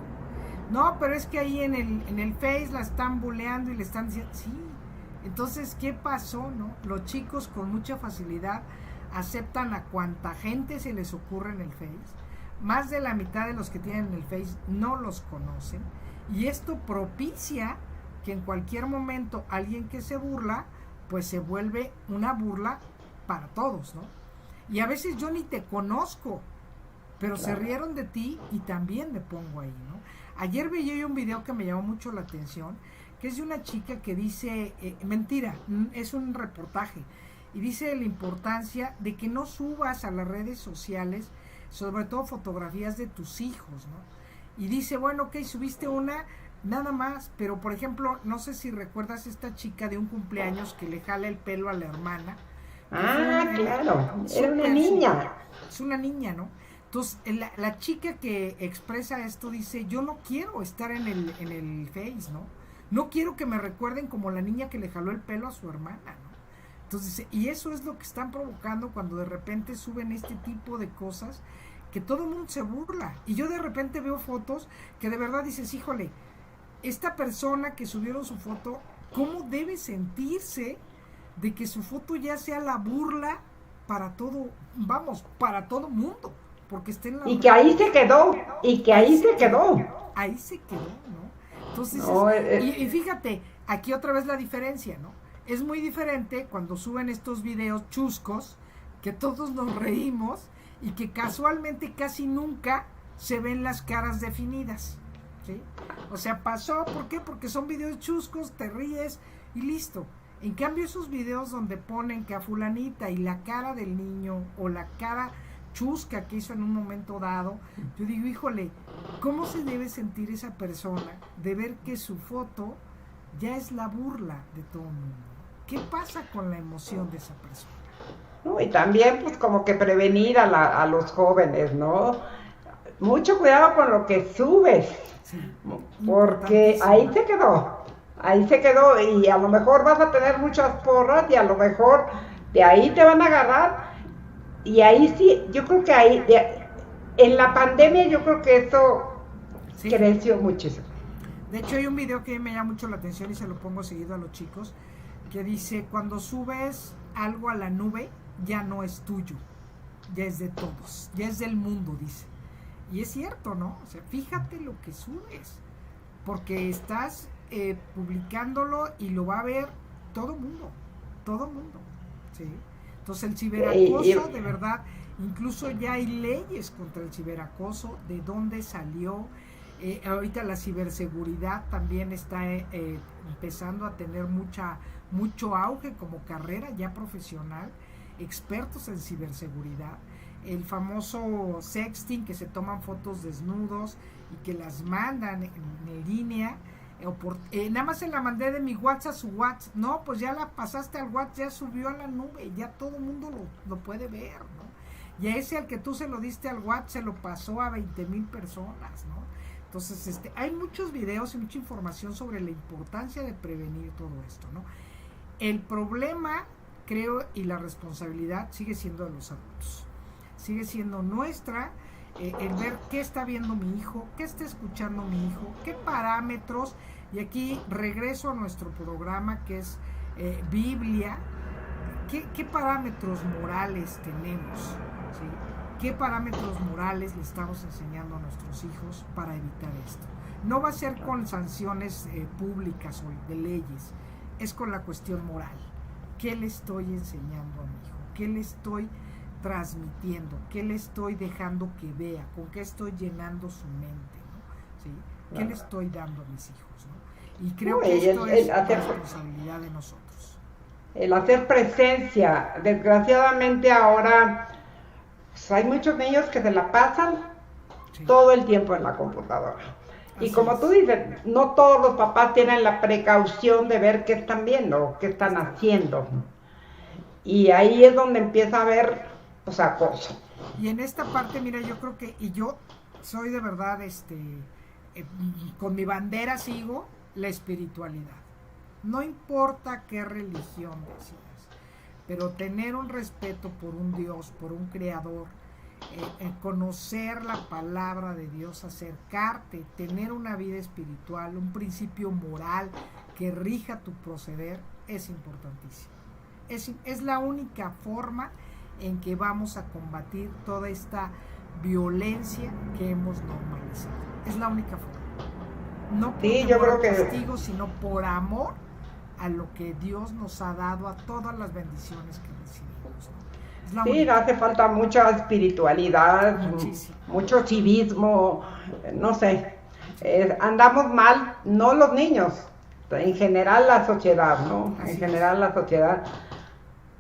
[SPEAKER 2] No, pero es que ahí en el Face la están buleando y le están diciendo, sí, Entonces, ¿qué pasó, no? Los chicos con mucha facilidad aceptan a cuanta gente se les ocurre en el Face. Más de la mitad de los que tienen el Face no los conocen. Y esto propicia que en cualquier momento alguien que se burla, pues se vuelve una burla para todos, ¿no? Y a veces yo ni te conozco, pero se rieron de ti y también me pongo ahí, ¿no? Ayer veía yo un video que me llamó mucho la atención, que es de una chica que dice, mentira, es un reportaje, y dice la importancia de que no subas a las redes sociales, sobre todo fotografías de tus hijos, ¿no? Y dice, bueno, ok, subiste una, nada más, pero por ejemplo, no sé si recuerdas esta chica de un cumpleaños que le jala el pelo a la hermana.
[SPEAKER 1] Claro, era una niña.
[SPEAKER 2] Es una niña, ¿no? Entonces, la chica que expresa esto dice, yo no quiero estar en el Face, ¿no? No quiero que me recuerden como la niña que le jaló el pelo a su hermana, ¿no? Entonces, y eso es lo que están provocando cuando de repente suben este tipo de cosas, que todo el mundo se burla. Y yo de repente veo fotos que de verdad dices, híjole, esta persona que subieron su foto, ¿cómo debe sentirse de que su foto ya sea la burla para todo, vamos, para todo mundo? Porque está en la...
[SPEAKER 1] Y que ahí se quedó, Ahí se quedó,
[SPEAKER 2] ¿no? Entonces,
[SPEAKER 1] no,
[SPEAKER 2] y fíjate, aquí otra vez la diferencia, ¿no? Es muy diferente cuando suben estos videos chuscos, que todos nos reímos, y que casualmente casi nunca se ven las caras definidas, ¿sí? O sea, pasó, ¿por qué? Porque son videos chuscos, te ríes y listo. En cambio, esos videos donde ponen que a fulanita y la cara del niño o la cara chusca que hizo en un momento dado, yo digo, híjole, ¿cómo se debe sentir esa persona de ver que su foto ya es la burla de todo el mundo? ¿Qué pasa con la emoción de esa persona?
[SPEAKER 1] No, y también pues como que prevenir a los jóvenes, ¿no? Mucho cuidado con lo que subes,
[SPEAKER 2] Sí,
[SPEAKER 1] porque ahí se quedó y a lo mejor vas a tener muchas porras y a lo mejor de ahí te van a agarrar y ahí sí, yo creo que en la pandemia yo creo que eso creció muchísimo.
[SPEAKER 2] De hecho hay un video que me llama mucho la atención y se lo pongo seguido a los chicos, que dice, cuando subes algo a la nube, ya no es tuyo, ya es de todos, ya es del mundo, dice. Y es cierto, ¿no? O sea, fíjate lo que subes, porque estás publicándolo y lo va a ver todo mundo, ¿sí? Entonces el ciberacoso, de verdad, incluso ya hay leyes contra el ciberacoso, de dónde salió. Ahorita la ciberseguridad también está empezando a tener mucho auge como carrera ya profesional, expertos en ciberseguridad. El famoso sexting, que se toman fotos desnudos y que las mandan en línea, nada más se la mandé de mi WhatsApp a su WhatsApp, no, pues ya la pasaste al WhatsApp, ya subió a la nube, ya todo el mundo lo puede ver, ¿no? Y a ese al que tú se lo diste al WhatsApp se lo pasó a 20,000 personas, ¿no? Entonces, hay muchos videos y mucha información sobre la importancia de prevenir todo esto, ¿no? El problema, creo, y la responsabilidad sigue siendo de los adultos. Sigue siendo nuestra, el ver qué está viendo mi hijo, qué está escuchando mi hijo, qué parámetros, y aquí regreso a nuestro programa que es Biblia, qué parámetros morales tenemos, ¿sí? ¿Qué parámetros morales le estamos enseñando a nuestros hijos para evitar esto? No va a ser con sanciones públicas o de leyes, es con la cuestión moral. ¿Qué le estoy enseñando a mi hijo? ¿Qué le estoy transmitiendo? ¿Qué le estoy dejando que vea? ¿Con qué estoy llenando su mente, ¿no? ¿Sí? ¿Qué le estoy dando a mis hijos, ¿no? Y creo que esto es la responsabilidad de nosotros.
[SPEAKER 1] El hacer presencia. Desgraciadamente ahora pues, hay muchos niños que se la pasan todo el tiempo en la computadora. Y como tú dices, no todos los papás tienen la precaución de ver qué están viendo, qué están haciendo. Y ahí es donde empieza a haber, acoso.
[SPEAKER 2] Y en esta parte, mira, yo creo que, y yo soy de verdad, con mi bandera sigo la espiritualidad. No importa qué religión decidas, pero tener un respeto por un Dios, por un Creador, conocer la palabra de Dios, acercarte, tener una vida espiritual, un principio moral que rija tu proceder, es importantísimo. Es la única forma en que vamos a combatir toda esta violencia que hemos normalizado. Es la única forma. No por temor al castigo, sino por amor a lo que Dios nos ha dado, a todas las bendiciones que recibimos, ¿no?
[SPEAKER 1] Sí, hace falta mucha espiritualidad, mucho civismo, no sé. Andamos mal, no los niños, en general la sociedad, ¿no? En general la sociedad.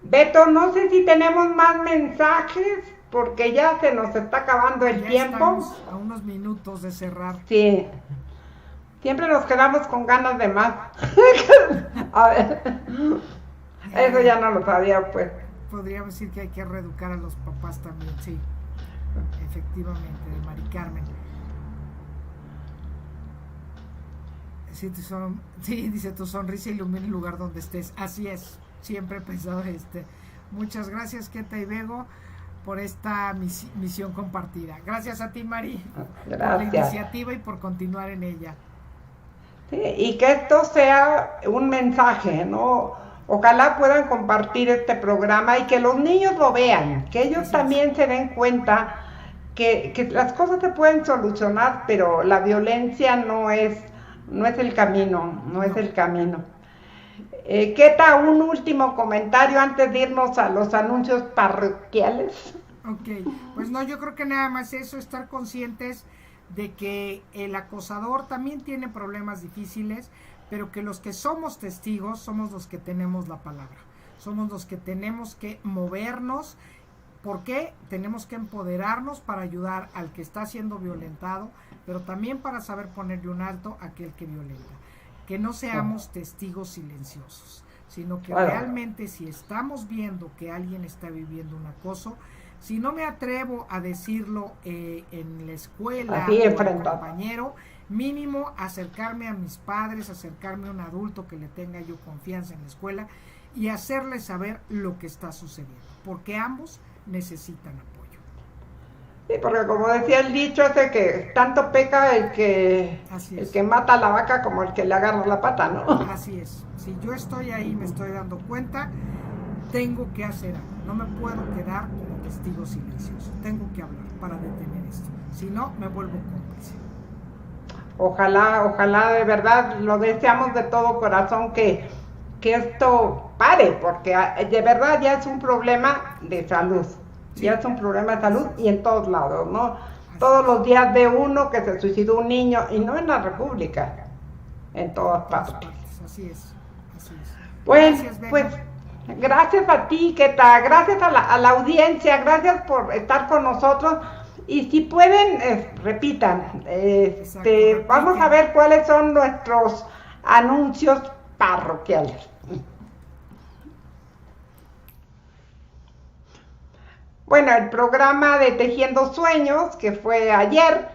[SPEAKER 1] Beto, no sé si tenemos más mensajes, porque ya se nos está acabando el tiempo.
[SPEAKER 2] Estamos a unos minutos de cerrar.
[SPEAKER 1] Sí. Siempre nos quedamos con ganas de más. A ver. Eso ya no lo sabía, pues.
[SPEAKER 2] Podríamos decir que hay que reeducar a los papás también, sí. Efectivamente, de Mari Carmen. Sí, dice, tu sonrisa ilumina el lugar donde estés. Así es, siempre he pensado Muchas gracias, Keta y Bego, por esta misión compartida. Gracias a ti, Mari, por la iniciativa y por continuar en ella.
[SPEAKER 1] Sí, y que esto sea un mensaje, ¿no? Ojalá puedan compartir este programa y que los niños lo vean, que ellos también se den cuenta que las cosas se pueden solucionar, pero la violencia no es el camino, no es el camino. Keta, un último comentario antes de irnos a los anuncios parroquiales.
[SPEAKER 2] Ok, pues no, yo creo que nada más eso, estar conscientes de que el acosador también tiene problemas difíciles, pero que los que somos testigos somos los que tenemos la palabra, somos los que tenemos que movernos. ¿Por qué? Tenemos que empoderarnos para ayudar al que está siendo violentado, pero también para saber ponerle un alto a aquel que violenta. Que no seamos testigos silenciosos, sino que realmente si estamos viendo que alguien está viviendo un acoso, si no me atrevo a decirlo en la escuela o al compañero, mínimo acercarme a mis padres, acercarme a un adulto que le tenga yo confianza en la escuela y hacerle saber lo que está sucediendo, porque ambos necesitan apoyo.
[SPEAKER 1] Sí, porque como decía el dicho ese que tanto peca el que mata a la vaca como el que le agarra la pata, ¿no?
[SPEAKER 2] Así es. Si yo estoy ahí, me estoy dando cuenta, tengo que hacer algo. No me puedo quedar como testigo silencioso. Tengo que hablar para detener esto. Si no, me vuelvo cómplice.
[SPEAKER 1] Ojalá de verdad lo deseamos de todo corazón que esto pare, porque de verdad ya es un problema de salud. Sí. Ya es un problema de salud y en todos lados, ¿no? Todos los días de uno que se suicidó un niño, y no en la República, en todas partes.
[SPEAKER 2] Así es.
[SPEAKER 1] Pues gracias a ti, Keta, gracias a la audiencia, gracias por estar con nosotros. Y si pueden, repitan, vamos a ver cuáles son nuestros anuncios parroquiales. Bueno, el programa de Tejiendo Sueños, que fue ayer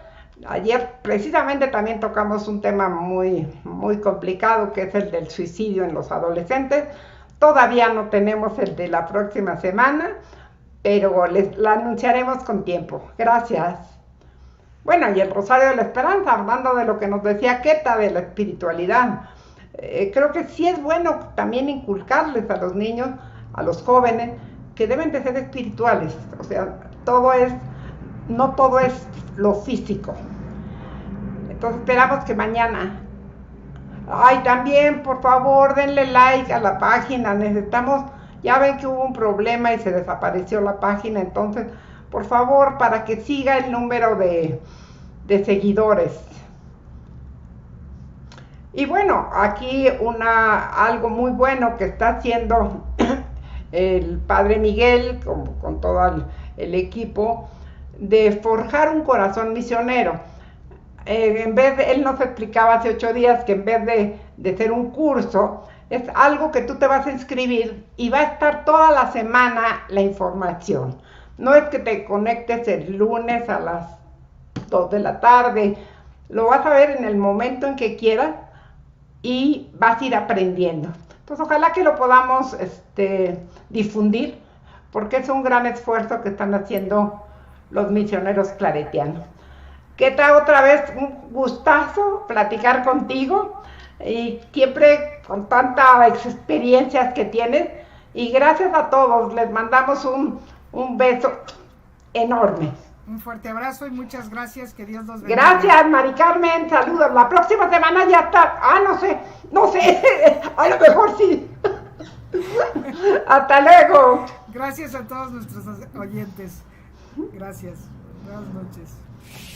[SPEAKER 1] precisamente también tocamos un tema muy, muy complicado, que es el del suicidio en los adolescentes. Todavía no tenemos el de la próxima semana, pero la anunciaremos con tiempo. Gracias. Bueno, y el Rosario de la Esperanza, hablando de lo que nos decía Keta, de la espiritualidad. Creo que sí es bueno también inculcarles a los niños, a los jóvenes, que deben de ser espirituales. O sea, no todo es lo físico. Entonces esperamos que mañana. Ay, también, por favor, denle like a la página. Necesitamos, ya ven que hubo un problema y se desapareció la página, entonces, por favor, para que siga el número de seguidores. Y bueno, aquí algo muy bueno que está haciendo el Padre Miguel con todo el equipo, de forjar un corazón misionero. Él nos explicaba hace 8 días que en vez de ser un curso, es algo que tú te vas a inscribir y va a estar toda la semana la información. No es que te conectes el lunes a las 2 de la tarde, lo vas a ver en el momento en que quieras y vas a ir aprendiendo. Entonces ojalá que lo podamos difundir, porque es un gran esfuerzo que están haciendo los misioneros claretianos. ¿Qué tal? Otra vez un gustazo platicar contigo, y siempre con tantas experiencias que tienes. Y gracias a todos, les mandamos un beso enorme.
[SPEAKER 2] Un fuerte abrazo y muchas gracias, que Dios los bendiga.
[SPEAKER 1] Gracias, Mari Carmen, saludos. La próxima semana ya está. No sé, a lo mejor sí. Hasta luego.
[SPEAKER 2] Gracias a todos nuestros oyentes. Gracias. Buenas noches.